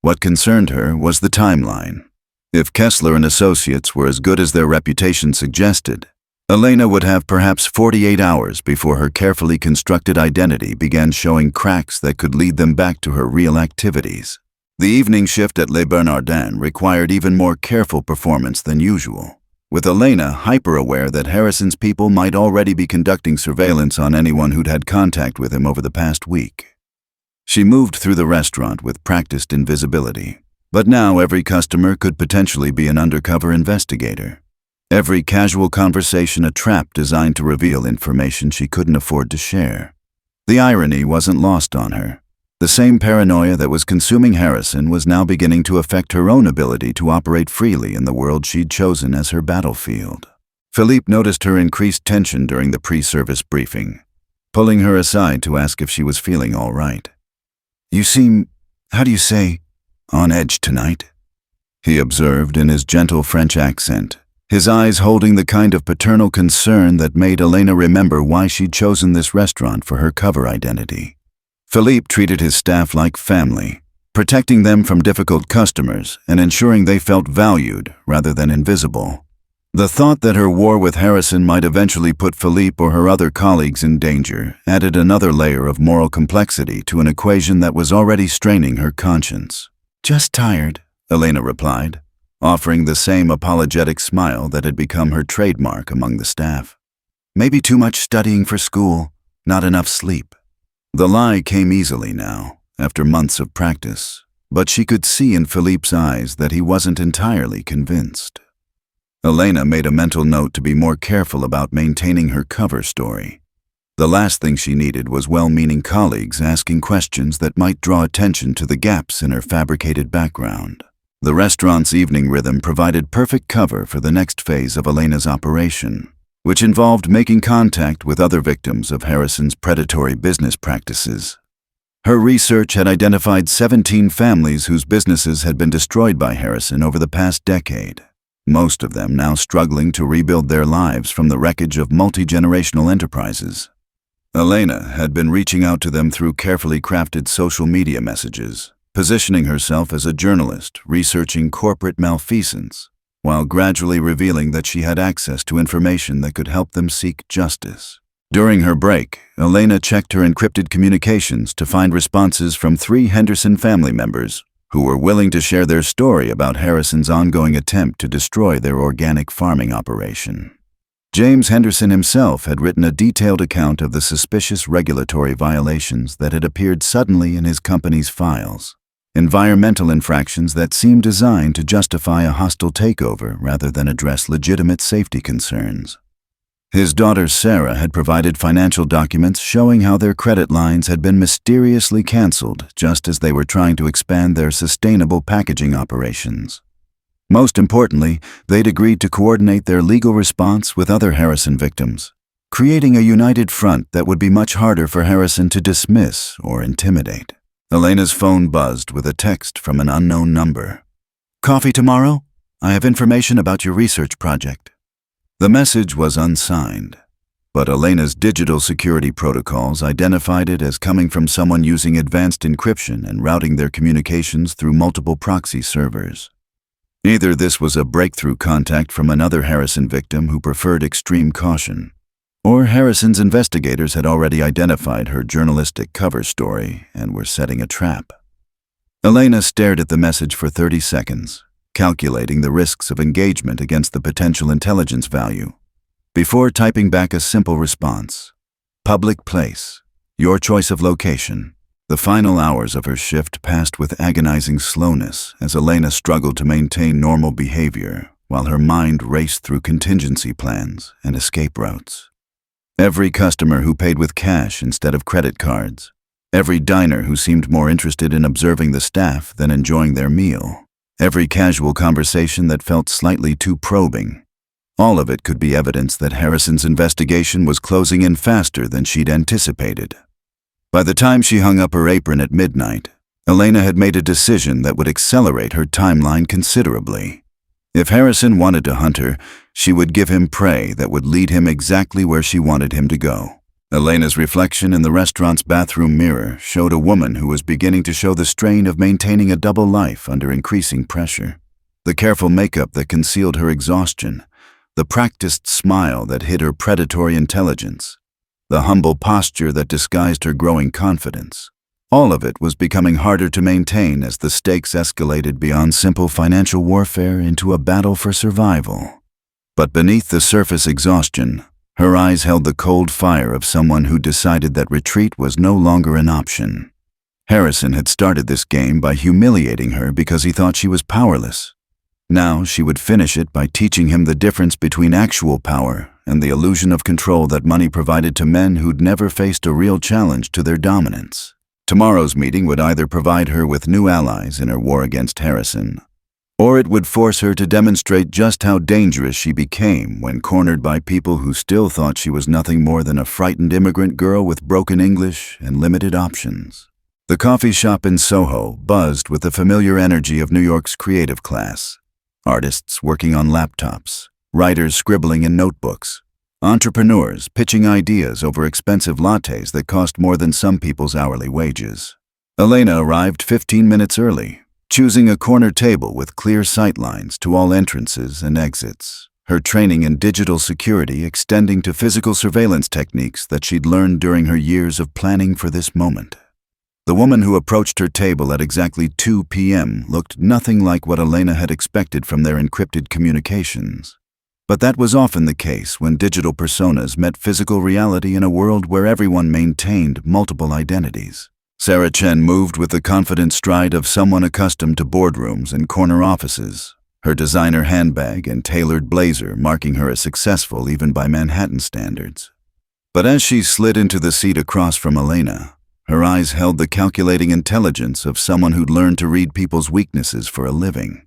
What concerned her was the timeline. If Kessler and Associates were as good as their reputation suggested, Elena would have perhaps 48 hours before her carefully constructed identity began showing cracks that could lead them back to her real activities. The evening shift at Les Bernardins required even more careful performance than usual, with Elena hyper-aware that Harrison's people might already be conducting surveillance on anyone who'd had contact with him over the past week. She moved through the restaurant with practiced invisibility, but now every customer could potentially be an undercover investigator. Every casual conversation a trap designed to reveal information she couldn't afford to share. The irony wasn't lost on her. The same paranoia that was consuming Harrison was now beginning to affect her own ability to operate freely in the world she'd chosen as her battlefield. Philippe noticed her increased tension during the pre-service briefing, pulling her aside to ask if she was feeling all right. "You seem, on edge tonight," he observed in his gentle French accent, his eyes holding the kind of paternal concern that made Elena remember why she'd chosen this restaurant for her cover identity. Philippe treated his staff like family, protecting them from difficult customers and ensuring they felt valued rather than invisible. The thought that her war with Harrison might eventually put Philippe or her other colleagues in danger added another layer of moral complexity to an equation that was already straining her conscience. "Just tired," Elena replied, offering the same apologetic smile that had become her trademark among the staff. "Maybe too much studying for school, not enough sleep." The lie came easily now, after months of practice. but she could see in Philippe's eyes that he wasn't entirely convinced. Elena made a mental note to be more careful about maintaining her cover story. The last thing she needed was well-meaning colleagues asking questions that might draw attention to the gaps in her fabricated background. The restaurant's evening rhythm provided perfect cover for the next phase of Elena's operation, which involved making contact with other victims of Harrison's predatory business practices. Her research had identified 17 families whose businesses had been destroyed by Harrison over the past decade, most of them now struggling to rebuild their lives from the wreckage of multi-generational enterprises. Elena had been reaching out to them through carefully crafted social media messages, positioning herself as a journalist researching corporate malfeasance, while gradually revealing that she had access to information that could help them seek justice. During her break, Elena checked her encrypted communications to find responses from 3 Henderson family members who were willing to share their story about Harrison's ongoing attempt to destroy their organic farming operation. James Henderson himself had written a detailed account of the suspicious regulatory violations that had appeared suddenly in his company's files, environmental infractions that seemed designed to justify a hostile takeover rather than address legitimate safety concerns. His daughter Sarah had provided financial documents showing how their credit lines had been mysteriously canceled just as they were trying to expand their sustainable packaging operations. Most importantly, they'd agreed to coordinate their legal response with other Harrison victims, creating a united front that would be much harder for Harrison to dismiss or intimidate. Elena's phone buzzed with a text from an unknown number. "Coffee tomorrow? I have information about your research project." The message was unsigned, but Elena's digital security protocols identified it as coming from someone using advanced encryption and routing their communications through multiple proxy servers. Either this was a breakthrough contact from another Harrison victim who preferred extreme caution, or Harrison's investigators had already identified her journalistic cover story and were setting a trap. Elena stared at the message for 30 seconds, calculating the risks of engagement against the potential intelligence value, before typing back a simple response. "Public place. Your choice of location." The final hours of her shift passed with agonizing slowness as Elena struggled to maintain normal behavior while her mind raced through contingency plans and escape routes. Every customer who paid with cash instead of credit cards, every diner who seemed more interested in observing the staff than enjoying their meal, every casual conversation that felt slightly too probing. All of it could be evidence that Harrison's investigation was closing in faster than she'd anticipated. By the time she hung up her apron at midnight, Elena had made a decision that would accelerate her timeline considerably. If Harrison wanted to hunt her, she would give him prey that would lead him exactly where she wanted him to go. Elena's reflection in the restaurant's bathroom mirror showed a woman who was beginning to show the strain of maintaining a double life under increasing pressure. The careful makeup that concealed her exhaustion, the practiced smile that hid her predatory intelligence, the humble posture that disguised her growing confidence. All of it was becoming harder to maintain as the stakes escalated beyond simple financial warfare into a battle for survival. But beneath the surface exhaustion, her eyes held the cold fire of someone who decided that retreat was no longer an option. Harrison had started this game by humiliating her because he thought she was powerless. Now she would finish it by teaching him the difference between actual power and the illusion of control that money provided to men who'd never faced a real challenge to their dominance. Tomorrow's meeting would either provide her with new allies in her war against Harrison, or it would force her to demonstrate just how dangerous she became when cornered by people who still thought she was nothing more than a frightened immigrant girl with broken English and limited options. The coffee shop in Soho buzzed with the familiar energy of New York's creative class. Artists working on laptops, writers scribbling in notebooks, entrepreneurs pitching ideas over expensive lattes that cost more than some people's hourly wages. Elena arrived 15 minutes early, choosing a corner table with clear sightlines to all entrances and exits, her training in digital security extending to physical surveillance techniques that she'd learned during her years of planning for this moment. The woman who approached her table at exactly 2 p.m. looked nothing like what Elena had expected from their encrypted communications. But that was often the case when digital personas met physical reality in a world where everyone maintained multiple identities. Sarah Chen moved with the confident stride of someone accustomed to boardrooms and corner offices, her designer handbag and tailored blazer marking her as successful even by Manhattan standards. But as she slid into the seat across from Elena, her eyes held the calculating intelligence of someone who'd learned to read people's weaknesses for a living.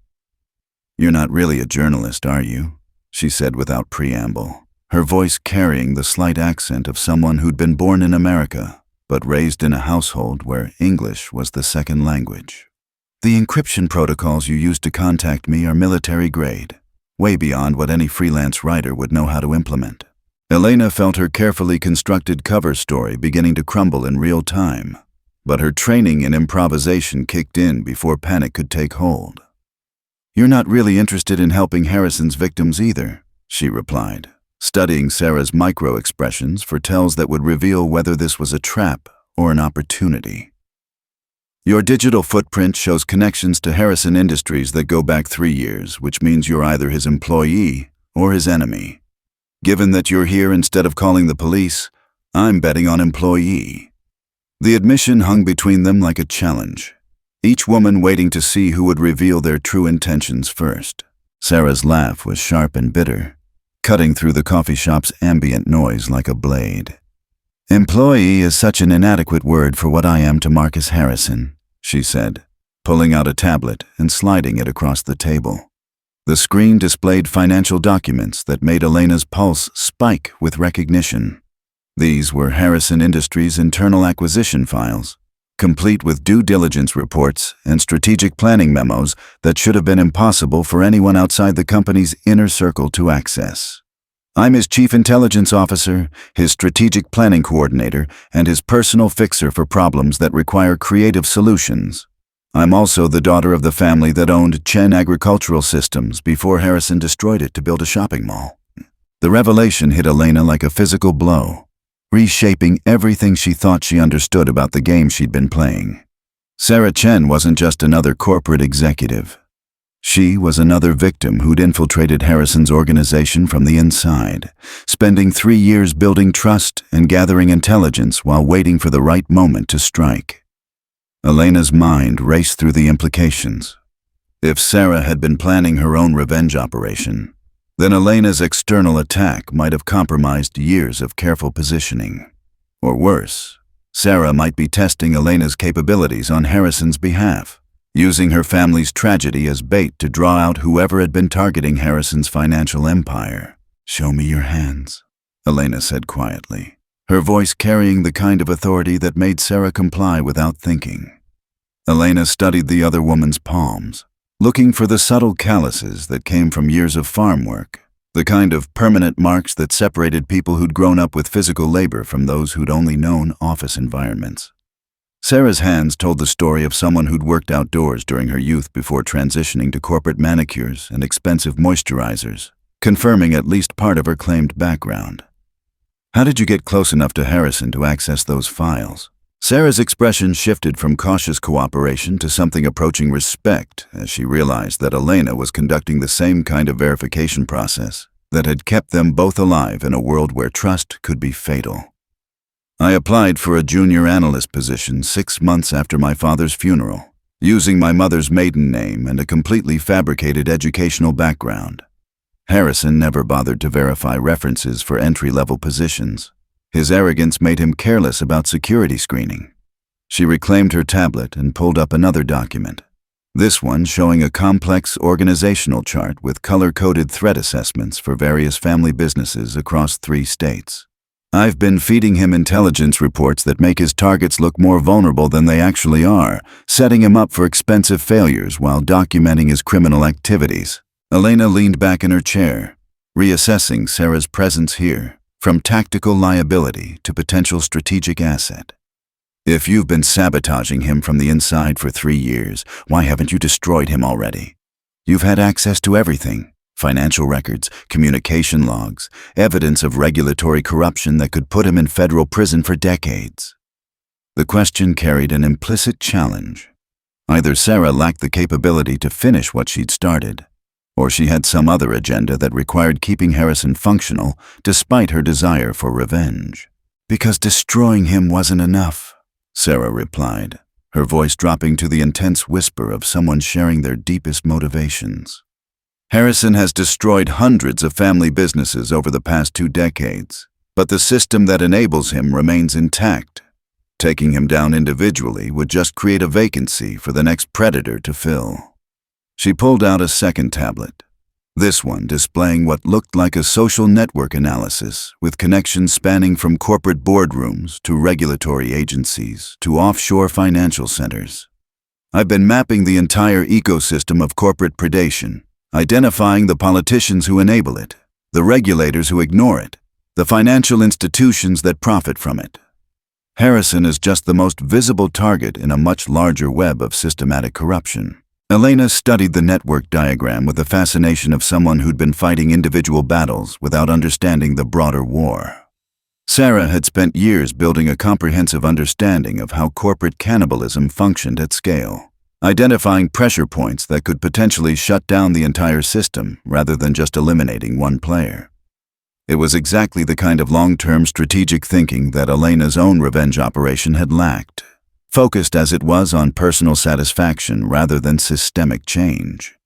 "You're not really a journalist, are you?" she said without preamble, her voice carrying the slight accent of someone who'd been born in America, but raised in a household where English was the second language. "The encryption protocols you used to contact me are military grade, way beyond what any freelance writer would know how to implement." Elena felt her carefully constructed cover story beginning to crumble in real time, but her training in improvisation kicked in before panic could take hold. "You're not really interested in helping Harrison's victims either," she replied, studying Sarah's micro-expressions for tells that would reveal whether this was a trap or an opportunity. "Your digital footprint shows connections to Harrison Industries that go back 3 years, which means you're either his employee or his enemy. Given that you're here instead of calling the police, I'm betting on employee." The admission hung between them like a challenge, each woman waiting to see who would reveal their true intentions first. Sarah's laugh was sharp and bitter, cutting through the coffee shop's ambient noise like a blade. "Employee is such an inadequate word for what I am to Marcus Harrison," she said, pulling out a tablet and sliding it across the table. The screen displayed financial documents that made Elena's pulse spike with recognition. These were Harrison Industries' internal acquisition files, complete with due diligence reports and strategic planning memos that should have been impossible for anyone outside the company's inner circle to access. "I'm his chief intelligence officer, his strategic planning coordinator, and his personal fixer for problems that require creative solutions. I'm also the daughter of the family that owned Chen Agricultural Systems before Harrison destroyed it to build a shopping mall." The revelation hit Elena like a physical blow, reshaping everything she thought she understood about the game she'd been playing. Sarah Chen wasn't just another corporate executive. She was another victim who'd infiltrated Harrison's organization from the inside, spending 3 years building trust and gathering intelligence while waiting for the right moment to strike. Elena's mind raced through the implications. If Sarah had been planning her own revenge operation, then Elena's external attack might have compromised years of careful positioning. Or worse, Sarah might be testing Elena's capabilities on Harrison's behalf, using her family's tragedy as bait to draw out whoever had been targeting Harrison's financial empire. "Show me your hands," Elena said quietly, her voice carrying the kind of authority that made Sarah comply without thinking. Elena studied the other woman's palms, looking for the subtle calluses that came from years of farm work, the kind of permanent marks that separated people who'd grown up with physical labor from those who'd only known office environments. Sarah's hands told the story of someone who'd worked outdoors during her youth before transitioning to corporate manicures and expensive moisturizers, confirming at least part of her claimed background. "How did you get close enough to Harrison to access those files?" Sarah's expression shifted from cautious cooperation to something approaching respect as she realized that Elena was conducting the same kind of verification process that had kept them both alive in a world where trust could be fatal. "I applied for a junior analyst position 6 months after my father's funeral, using my mother's maiden name and a completely fabricated educational background. Harrison never bothered to verify references for entry-level positions. His arrogance made him careless about security screening." She reclaimed her tablet and pulled up another document, this one showing a complex organizational chart with color-coded threat assessments for various family businesses across 3 states. "I've been feeding him intelligence reports that make his targets look more vulnerable than they actually are, setting him up for expensive failures while documenting his criminal activities." Elena leaned back in her chair, reassessing Sarah's presence here, from tactical liability to potential strategic asset. "If you've been sabotaging him from the inside for 3 years, why haven't you destroyed him already? You've had access to everything: financial records, communication logs, evidence of regulatory corruption that could put him in federal prison for decades." The question carried an implicit challenge. Either Sarah lacked the capability to finish what she'd started, or she had some other agenda that required keeping Harrison functional despite her desire for revenge. Because destroying him wasn't enough. Sarah replied, her voice dropping to the intense whisper of someone sharing their deepest motivations. Harrison has destroyed hundreds of family businesses over the past 2 decades, but the system that enables him remains intact. Taking him down individually would just create a vacancy for the next predator to fill. She pulled out a second tablet, this one displaying what looked like a social network analysis with connections spanning from corporate boardrooms to regulatory agencies to offshore financial centers. I've been mapping the entire ecosystem of corporate predation, identifying the politicians who enable it, the regulators who ignore it, the financial institutions that profit from it. Harrison is just the most visible target in a much larger web of systematic corruption. Elena studied the network diagram with the fascination of someone who'd been fighting individual battles without understanding the broader war. Sarah had spent years building a comprehensive understanding of how corporate cannibalism functioned at scale, identifying pressure points that could potentially shut down the entire system rather than just eliminating one player. It was exactly the kind of long-term strategic thinking that Elena's own revenge operation had lacked, focused as it was on personal satisfaction rather than systemic change.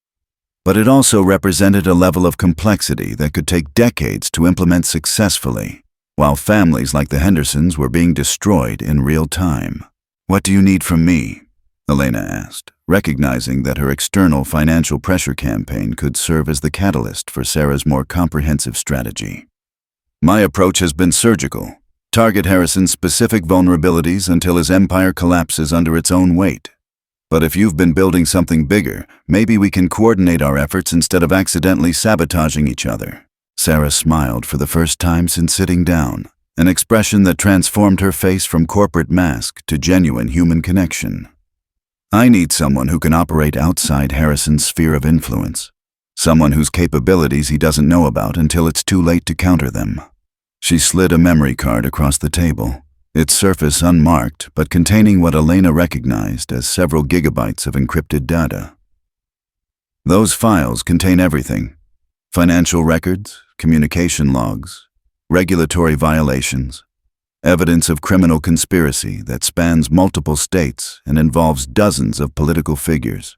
But it also represented a level of complexity that could take decades to implement successfully, while families like the Hendersons were being destroyed in real time. "What do you need from me?" Elena asked, recognizing that her external financial pressure campaign could serve as the catalyst for Sarah's more comprehensive strategy. "My approach has been surgical. Target Harrison's specific vulnerabilities until his empire collapses under its own weight. But if you've been building something bigger, maybe we can coordinate our efforts instead of accidentally sabotaging each other." Sarah smiled for the first time since sitting down, an expression that transformed her face from corporate mask to genuine human connection. "I need someone who can operate outside Harrison's sphere of influence, someone whose capabilities he doesn't know about until it's too late to counter them." She slid a memory card across the table, its surface unmarked but containing what Elena recognized as several gigabytes of encrypted data. Those files contain everything: financial records, communication logs, regulatory violations, evidence of criminal conspiracy that spans multiple states and involves dozens of political figures.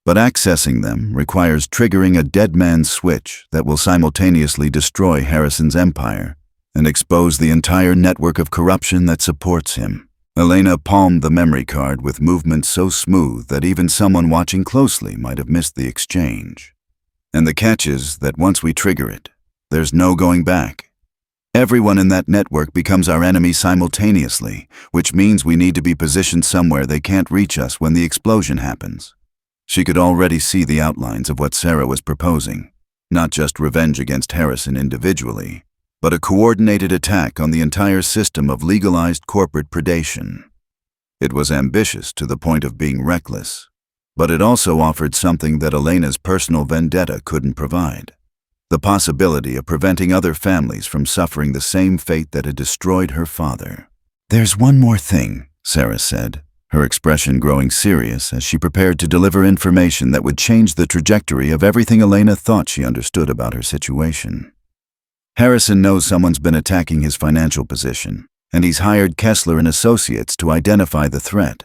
But accessing them requires triggering a dead man's switch that will simultaneously destroy Harrison's empire and expose the entire network of corruption that supports him. Elena palmed the memory card with movements so smooth that even someone watching closely might have missed the exchange. "And the catch is that once we trigger it, there's no going back. Everyone in that network becomes our enemy simultaneously, which means we need to be positioned somewhere they can't reach us when the explosion happens." She could already see the outlines of what Sarah was proposing, not just revenge against Harrison individually, but a coordinated attack on the entire system of legalized corporate predation. It was ambitious to the point of being reckless, but it also offered something that Elena's personal vendetta couldn't provide: the possibility of preventing other families from suffering the same fate that had destroyed her father. "There's one more thing," Sarah said, her expression growing serious as she prepared to deliver information that would change the trajectory of everything Elena thought she understood about her situation. "Harrison knows someone's been attacking his financial position, and he's hired Kessler and Associates to identify the threat.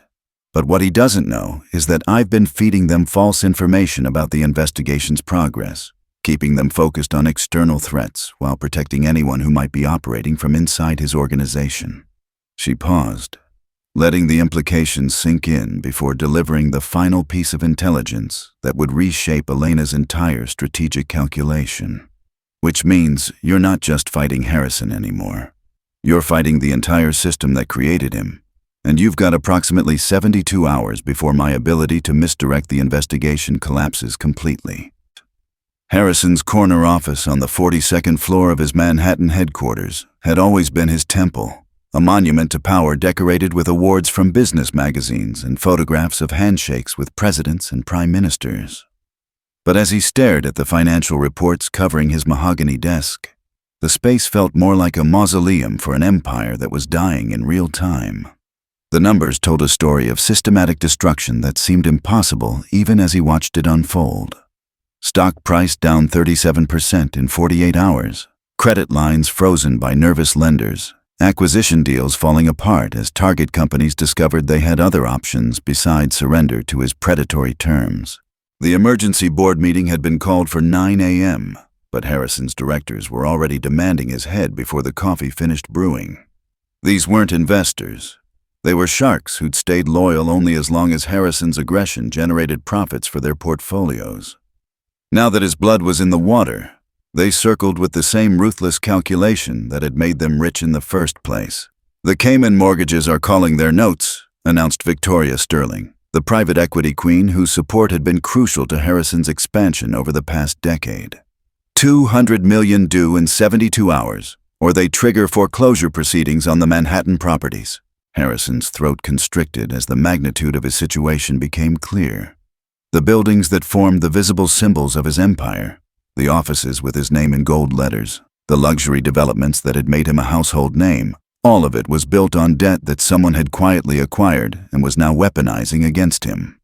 But what he doesn't know is that I've been feeding them false information about the investigation's progress, keeping them focused on external threats while protecting anyone who might be operating from inside his organization." She paused, letting the implications sink in before delivering the final piece of intelligence that would reshape Elena's entire strategic calculation. "Which means you're not just fighting Harrison anymore. You're fighting the entire system that created him, and you've got approximately 72 hours before my ability to misdirect the investigation collapses completely." Harrison's corner office on the 42nd floor of his Manhattan headquarters had always been his temple, a monument to power decorated with awards from business magazines and photographs of handshakes with presidents and prime ministers. But as he stared at the financial reports covering his mahogany desk, the space felt more like a mausoleum for an empire that was dying in real time. The numbers told a story of systematic destruction that seemed impossible even as he watched it unfold. Stock price down 37% in 48 hours, credit lines frozen by nervous lenders, acquisition deals falling apart as target companies discovered they had other options besides surrender to his predatory terms. The emergency board meeting had been called for 9 a.m., but Harrison's directors were already demanding his head before the coffee finished brewing. These weren't investors. They were sharks who'd stayed loyal only as long as Harrison's aggression generated profits for their portfolios. Now that his blood was in the water, they circled with the same ruthless calculation that had made them rich in the first place. "The Cayman mortgages are calling their notes," announced Victoria Sterling, the private equity queen whose support had been crucial to Harrison's expansion over the past decade. $200 million due in 72 hours, or they trigger foreclosure proceedings on the Manhattan properties. Harrison's throat constricted as the magnitude of his situation became clear. The buildings that formed the visible symbols of his empire, the offices with his name in gold letters, the luxury developments that had made him a household name, all of it was built on debt that someone had quietly acquired and was now weaponizing against him.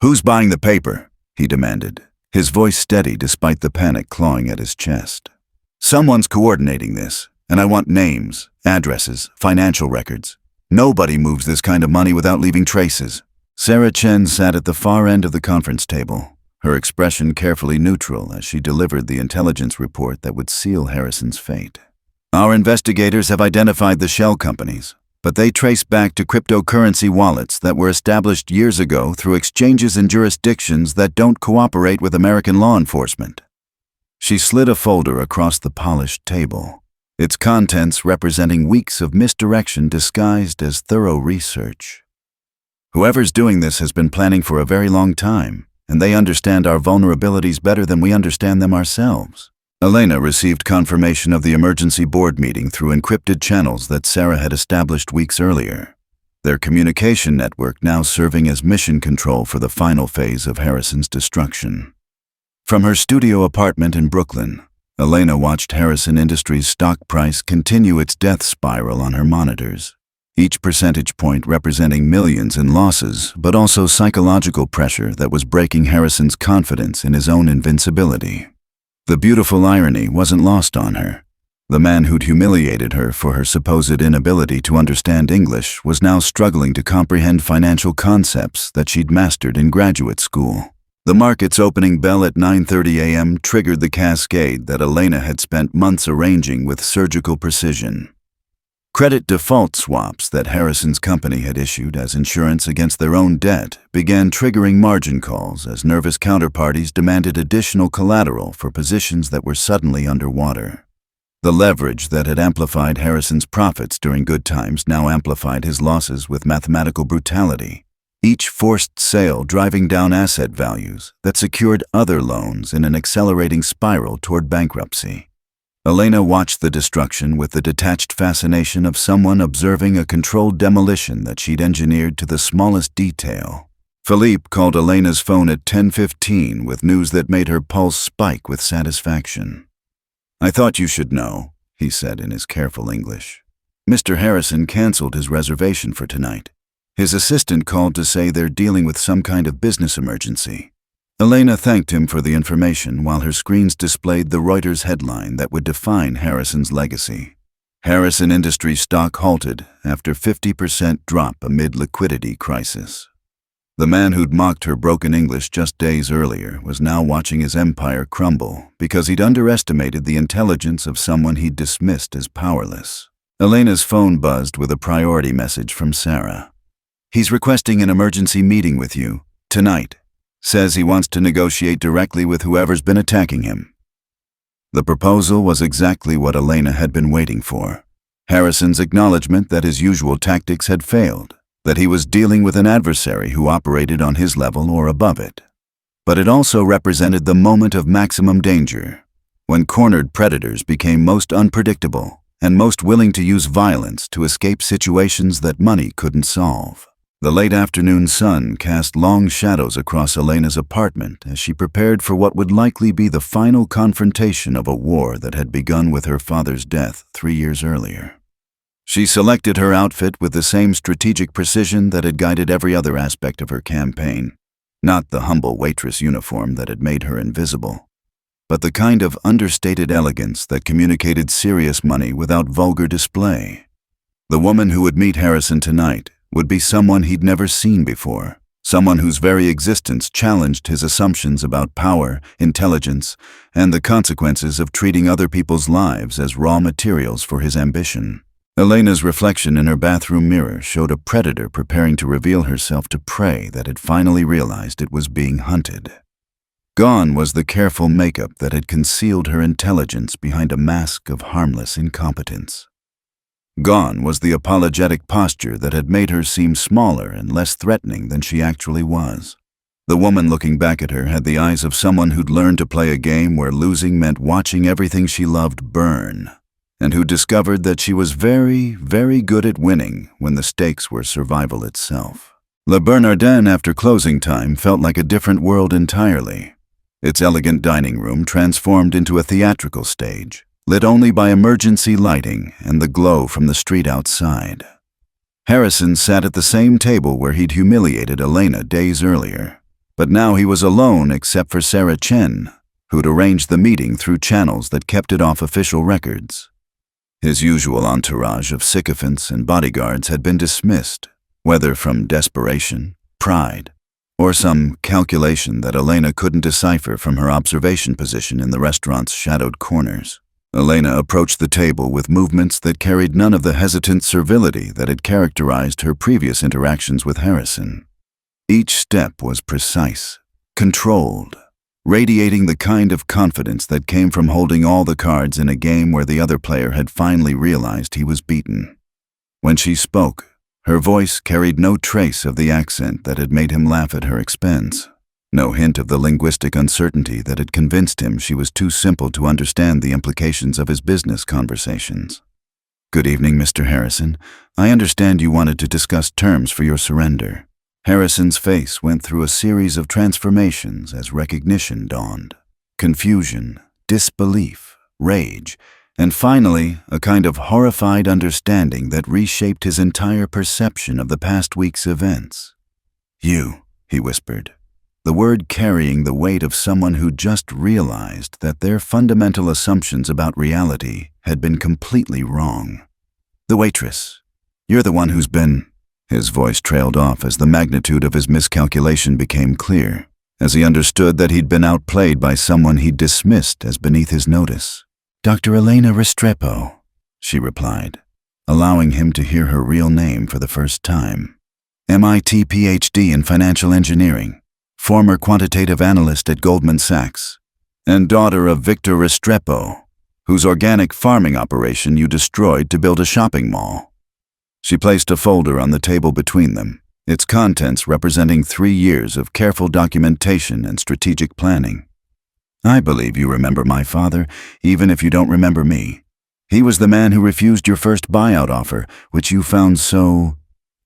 "Who's buying the paper?" he demanded, his voice steady despite the panic clawing at his chest. "Someone's coordinating this, and I want names, addresses, financial records. Nobody moves this kind of money without leaving traces." Sarah Chen sat at the far end of the conference table, her expression carefully neutral as she delivered the intelligence report that would seal Harrison's fate. "Our investigators have identified the shell companies, but they trace back to cryptocurrency wallets that were established years ago through exchanges in jurisdictions that don't cooperate with American law enforcement." She slid a folder across the polished table, its contents representing weeks of misdirection disguised as thorough research. "Whoever's doing this has been planning for a very long time, and they understand our vulnerabilities better than we understand them ourselves." Elena received confirmation of the emergency board meeting through encrypted channels that Sarah had established weeks earlier, their communication network now serving as mission control for the final phase of Harrison's destruction. From her studio apartment in Brooklyn, Elena watched Harrison Industries' stock price continue its death spiral on her monitors, each percentage point representing millions in losses, but also psychological pressure that was breaking Harrison's confidence in his own invincibility. The beautiful irony wasn't lost on her. The man who'd humiliated her for her supposed inability to understand English was now struggling to comprehend financial concepts that she'd mastered in graduate school. The market's opening bell at 9:30 a.m. triggered the cascade that Elena had spent months arranging with surgical precision. Credit default swaps that Harrison's company had issued as insurance against their own debt began triggering margin calls as nervous counterparties demanded additional collateral for positions that were suddenly underwater. The leverage that had amplified Harrison's profits during good times now amplified his losses with mathematical brutality, each forced sale driving down asset values that secured other loans in an accelerating spiral toward bankruptcy. Elena watched the destruction with the detached fascination of someone observing a controlled demolition that she'd engineered to the smallest detail. Philippe called Elena's phone at 10:15 with news that made her pulse spike with satisfaction. "I thought you should know," he said in his careful English. "Mr. Harrison canceled his reservation for tonight. His assistant called to say they're dealing with some kind of business emergency." Elena thanked him for the information while her screens displayed the Reuters headline that would define Harrison's legacy. Harrison Industries stock halted after 50% drop amid liquidity crisis. The man who'd mocked her broken English just days earlier was now watching his empire crumble because he'd underestimated the intelligence of someone he'd dismissed as powerless. Elena's phone buzzed with a priority message from Sarah. "He's requesting an emergency meeting with you, tonight. Says he wants to negotiate directly with whoever's been attacking him." The proposal was exactly what Elena had been waiting for. Harrison's acknowledgement that his usual tactics had failed, that he was dealing with an adversary who operated on his level or above it. But it also represented the moment of maximum danger, when cornered predators became most unpredictable and most willing to use violence to escape situations that money couldn't solve. The late afternoon sun cast long shadows across Elena's apartment as she prepared for what would likely be the final confrontation of a war that had begun with her father's death 3 years earlier. She selected her outfit with the same strategic precision that had guided every other aspect of her campaign, not the humble waitress uniform that had made her invisible, but the kind of understated elegance that communicated serious money without vulgar display. The woman who would meet Harrison tonight would be someone he'd never seen before, someone whose very existence challenged his assumptions about power, intelligence, and the consequences of treating other people's lives as raw materials for his ambition. Elena's reflection in her bathroom mirror showed a predator preparing to reveal herself to prey that had finally realized it was being hunted. Gone was the careful makeup that had concealed her intelligence behind a mask of harmless incompetence. Gone was the apologetic posture that had made her seem smaller and less threatening than she actually was. The woman looking back at her had the eyes of someone who'd learned to play a game where losing meant watching everything she loved burn, and who discovered that she was very, very good at winning when the stakes were survival itself. Le Bernardin after closing time felt like a different world entirely. Its elegant dining room transformed into a theatrical stage, lit only by emergency lighting and the glow from the street outside. Harrison sat at the same table where he'd humiliated Elena days earlier, but now he was alone except for Sarah Chen, who'd arranged the meeting through channels that kept it off official records. His usual entourage of sycophants and bodyguards had been dismissed, whether from desperation, pride, or some calculation that Elena couldn't decipher from her observation position in the restaurant's shadowed corners. Elena approached the table with movements that carried none of the hesitant servility that had characterized her previous interactions with Harrison. Each step was precise, controlled, radiating the kind of confidence that came from holding all the cards in a game where the other player had finally realized he was beaten. When she spoke, her voice carried no trace of the accent that had made him laugh at her expense. No hint of the linguistic uncertainty that had convinced him she was too simple to understand the implications of his business conversations. "Good evening, Mr. Harrison. I understand you wanted to discuss terms for your surrender." Harrison's face went through a series of transformations as recognition dawned. Confusion, disbelief, rage, and finally, a kind of horrified understanding that reshaped his entire perception of the past week's events. "You," he whispered, the word carrying the weight of someone who just realized that their fundamental assumptions about reality had been completely wrong. "The waitress. You're the one who's been—" His voice trailed off as the magnitude of his miscalculation became clear, as he understood that he'd been outplayed by someone he'd dismissed as beneath his notice. "Dr. Elena Restrepo," she replied, allowing him to hear her real name for the first time. MIT PhD in financial engineering, former quantitative analyst at Goldman Sachs, and daughter of Victor Restrepo, whose organic farming operation you destroyed to build a shopping mall. She placed a folder on the table between them, its contents representing 3 years of careful documentation and strategic planning. "I believe you remember my father, even if you don't remember me. He was the man who refused your first buyout offer, which you found so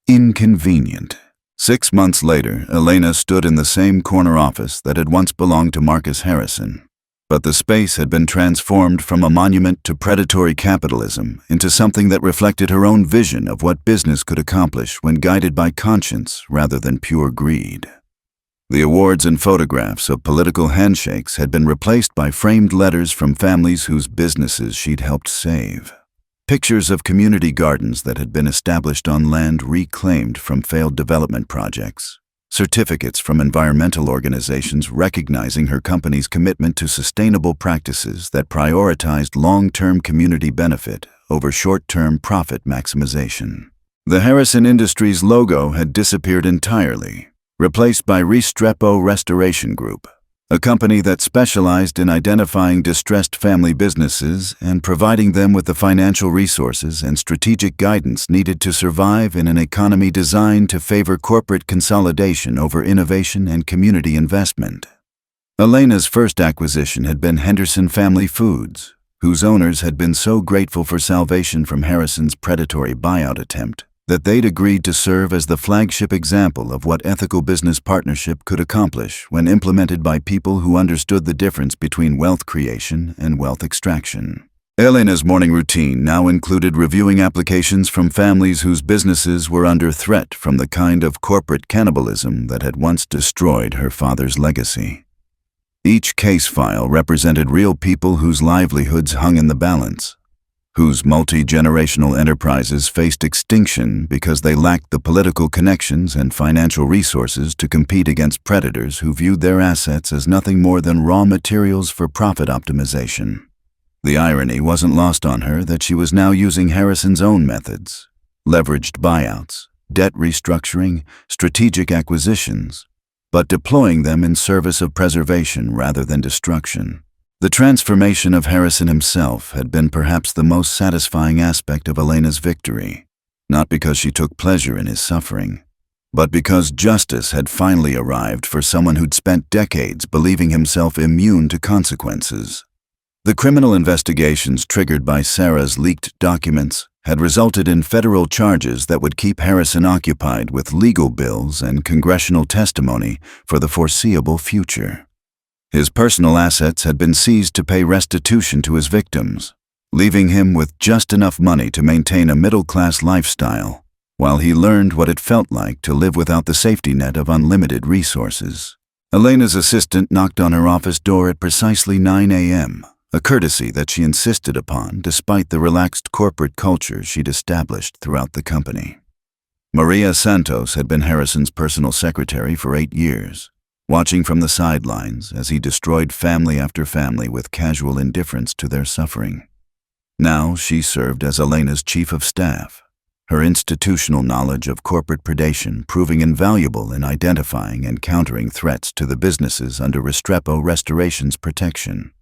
inconvenient." 6 months later, Elena stood in the same corner office that had once belonged to Marcus Harrison. But the space had been transformed from a monument to predatory capitalism into something that reflected her own vision of what business could accomplish when guided by conscience rather than pure greed. The awards and photographs of political handshakes had been replaced by framed letters from families whose businesses she'd helped save. Pictures of community gardens that had been established on land reclaimed from failed development projects. Certificates from environmental organizations recognizing her company's commitment to sustainable practices that prioritized long-term community benefit over short-term profit maximization. The Harrison Industries logo had disappeared entirely, replaced by Restrepo Restoration Group, a company that specialized in identifying distressed family businesses and providing them with the financial resources and strategic guidance needed to survive in an economy designed to favor corporate consolidation over innovation and community investment. Elena's first acquisition had been Henderson Family Foods, whose owners had been so grateful for salvation from Harrison's predatory buyout attempt that they'd agreed to serve as the flagship example of what ethical business partnership could accomplish when implemented by people who understood the difference between wealth creation and wealth extraction. Elena's morning routine now included reviewing applications from families whose businesses were under threat from the kind of corporate cannibalism that had once destroyed her father's legacy. Each case file represented real people whose livelihoods hung in the balance, whose multi-generational enterprises faced extinction because they lacked the political connections and financial resources to compete against predators who viewed their assets as nothing more than raw materials for profit optimization. The irony wasn't lost on her that she was now using Harrison's own methods: leveraged buyouts, debt restructuring, strategic acquisitions, but deploying them in service of preservation rather than destruction. The transformation of Harrison himself had been perhaps the most satisfying aspect of Elena's victory, not because she took pleasure in his suffering, but because justice had finally arrived for someone who'd spent decades believing himself immune to consequences. The criminal investigations triggered by Sarah's leaked documents had resulted in federal charges that would keep Harrison occupied with legal bills and congressional testimony for the foreseeable future. His personal assets had been seized to pay restitution to his victims, leaving him with just enough money to maintain a middle-class lifestyle, while he learned what it felt like to live without the safety net of unlimited resources. Elena's assistant knocked on her office door at precisely 9 a.m., a courtesy that she insisted upon despite the relaxed corporate culture she'd established throughout the company. Maria Santos had been Harrison's personal secretary for 8 years, watching from the sidelines as he destroyed family after family with casual indifference to their suffering. Now she served as Elena's chief of staff, her institutional knowledge of corporate predation proving invaluable in identifying and countering threats to the businesses under Restrepo Restoration's protection.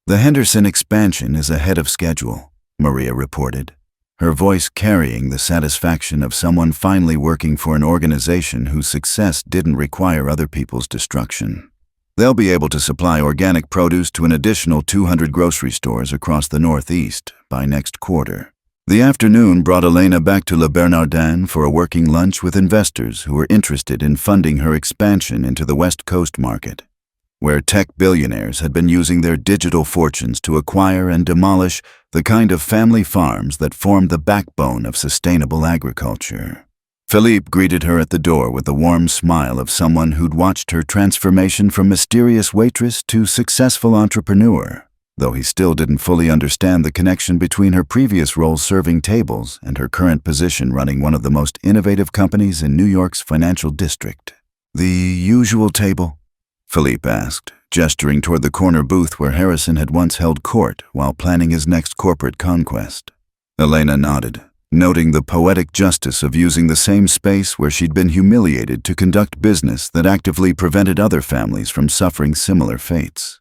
"The Henderson expansion is ahead of schedule," Maria reported, her voice carrying the satisfaction of someone finally working for an organization whose success didn't require other people's destruction. "They'll be able to supply organic produce to an additional 200 grocery stores across the Northeast by next quarter." The afternoon brought Elena back to Le Bernardin for a working lunch with investors who were interested in funding her expansion into the West Coast market, where tech billionaires had been using their digital fortunes to acquire and demolish the kind of family farms that formed the backbone of sustainable agriculture. Philippe greeted her at the door with the warm smile of someone who'd watched her transformation from mysterious waitress to successful entrepreneur, though he still didn't fully understand the connection between her previous role serving tables and her current position running one of the most innovative companies in New York's financial district. "The usual table?" Philippe asked, gesturing toward the corner booth where Harrison had once held court while planning his next corporate conquest. Elena nodded, noting the poetic justice of using the same space where she'd been humiliated to conduct business that actively prevented other families from suffering similar fates.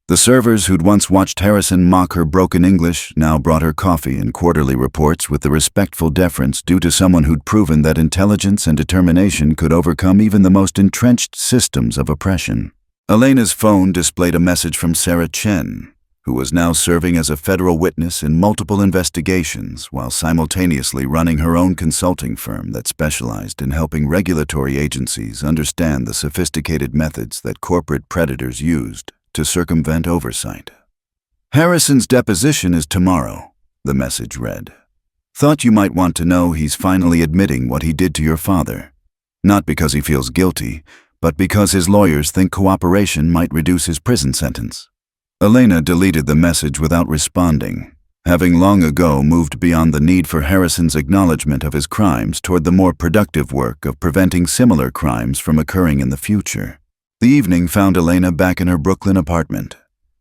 The servers who'd once watched Harrison mock her broken English now brought her coffee and quarterly reports with the respectful deference due to someone who'd proven that intelligence and determination could overcome even the most entrenched systems of oppression. Elena's phone displayed a message from Sarah Chen, who was now serving as a federal witness in multiple investigations while simultaneously running her own consulting firm that specialized in helping regulatory agencies understand the sophisticated methods that corporate predators used to circumvent oversight. "Harrison's deposition is tomorrow," the message read. "Thought you might want to know he's finally admitting what he did to your father. Not because he feels guilty, but because his lawyers think cooperation might reduce his prison sentence." Elena deleted the message without responding, having long ago moved beyond the need for Harrison's acknowledgement of his crimes toward the more productive work of preventing similar crimes from occurring in the future. The evening found Elena back in her Brooklyn apartment,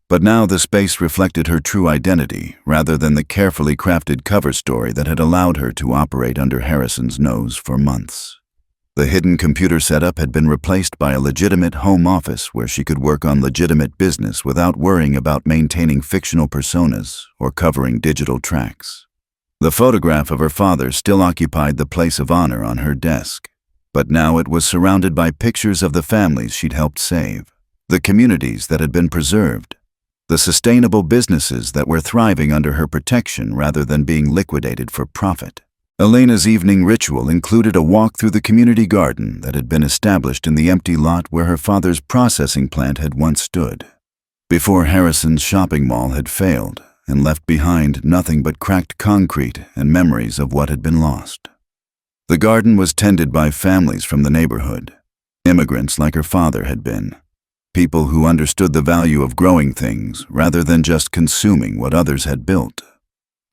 but now the space reflected her true identity rather than the carefully crafted cover story that had allowed her to operate under Harrison's nose for months. The hidden computer setup had been replaced by a legitimate home office where she could work on legitimate business without worrying about maintaining fictional personas or covering digital tracks. The photograph of her father still occupied the place of honor on her desk, but now it was surrounded by pictures of the families she'd helped save, the communities that had been preserved, the sustainable businesses that were thriving under her protection rather than being liquidated for profit. Elena's evening ritual included a walk through the community garden that had been established in the empty lot where her father's processing plant had once stood, before Harrison's shopping mall had failed and left behind nothing but cracked concrete and memories of what had been lost. The garden was tended by families from the neighborhood, immigrants like her father had been, people who understood the value of growing things rather than just consuming what others had built.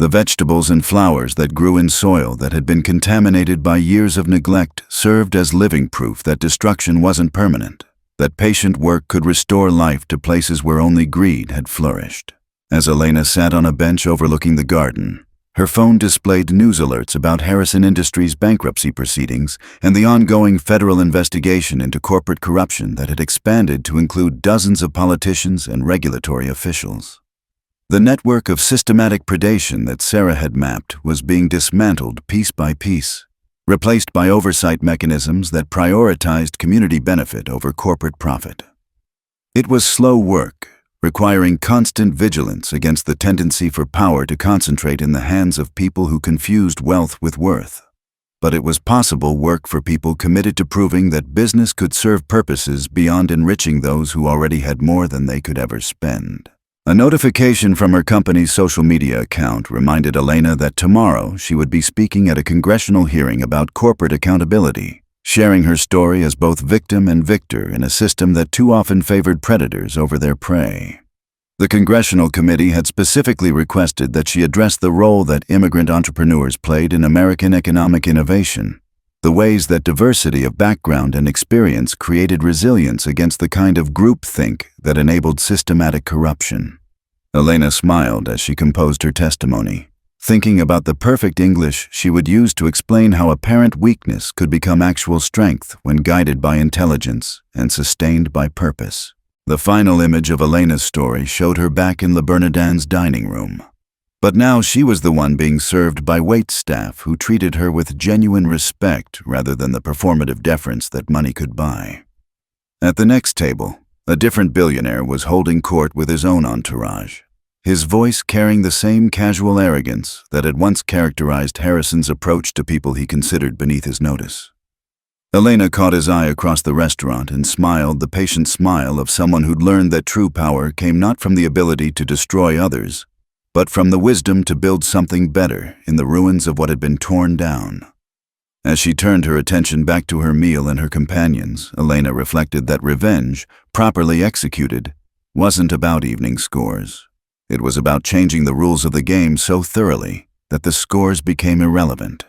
The vegetables and flowers that grew in soil that had been contaminated by years of neglect served as living proof that destruction wasn't permanent, that patient work could restore life to places where only greed had flourished. As Elena sat on a bench overlooking the garden, her phone displayed news alerts about Harrison Industries' bankruptcy proceedings and the ongoing federal investigation into corporate corruption that had expanded to include dozens of politicians and regulatory officials. The network of systematic predation that Sarah had mapped was being dismantled piece by piece, replaced by oversight mechanisms that prioritized community benefit over corporate profit. It was slow work, requiring constant vigilance against the tendency for power to concentrate in the hands of people who confused wealth with worth. But it was possible work for people committed to proving that business could serve purposes beyond enriching those who already had more than they could ever spend. A notification from her company's social media account reminded Elena that tomorrow she would be speaking at a congressional hearing about corporate accountability, sharing her story as both victim and victor in a system that too often favored predators over their prey. The Congressional Committee had specifically requested that she address the role that immigrant entrepreneurs played in American economic innovation, the ways that diversity of background and experience created resilience against the kind of groupthink that enabled systematic corruption. Elena smiled as she composed her testimony, thinking about the perfect English she would use to explain how apparent weakness could become actual strength when guided by intelligence and sustained by purpose. The final image of Elena's story showed her back in Le Bernardin's dining room. But now she was the one being served by wait staff who treated her with genuine respect rather than the performative deference that money could buy. At the next table, a different billionaire was holding court with his own entourage, his voice carrying the same casual arrogance that had once characterized Harrison's approach to people he considered beneath his notice. Elena caught his eye across the restaurant and smiled the patient smile of someone who'd learned that true power came not from the ability to destroy others, but from the wisdom to build something better in the ruins of what had been torn down. As she turned her attention back to her meal and her companions, Elena reflected that revenge, properly executed, wasn't about evening scores. It was about changing the rules of the game so thoroughly that the scores became irrelevant.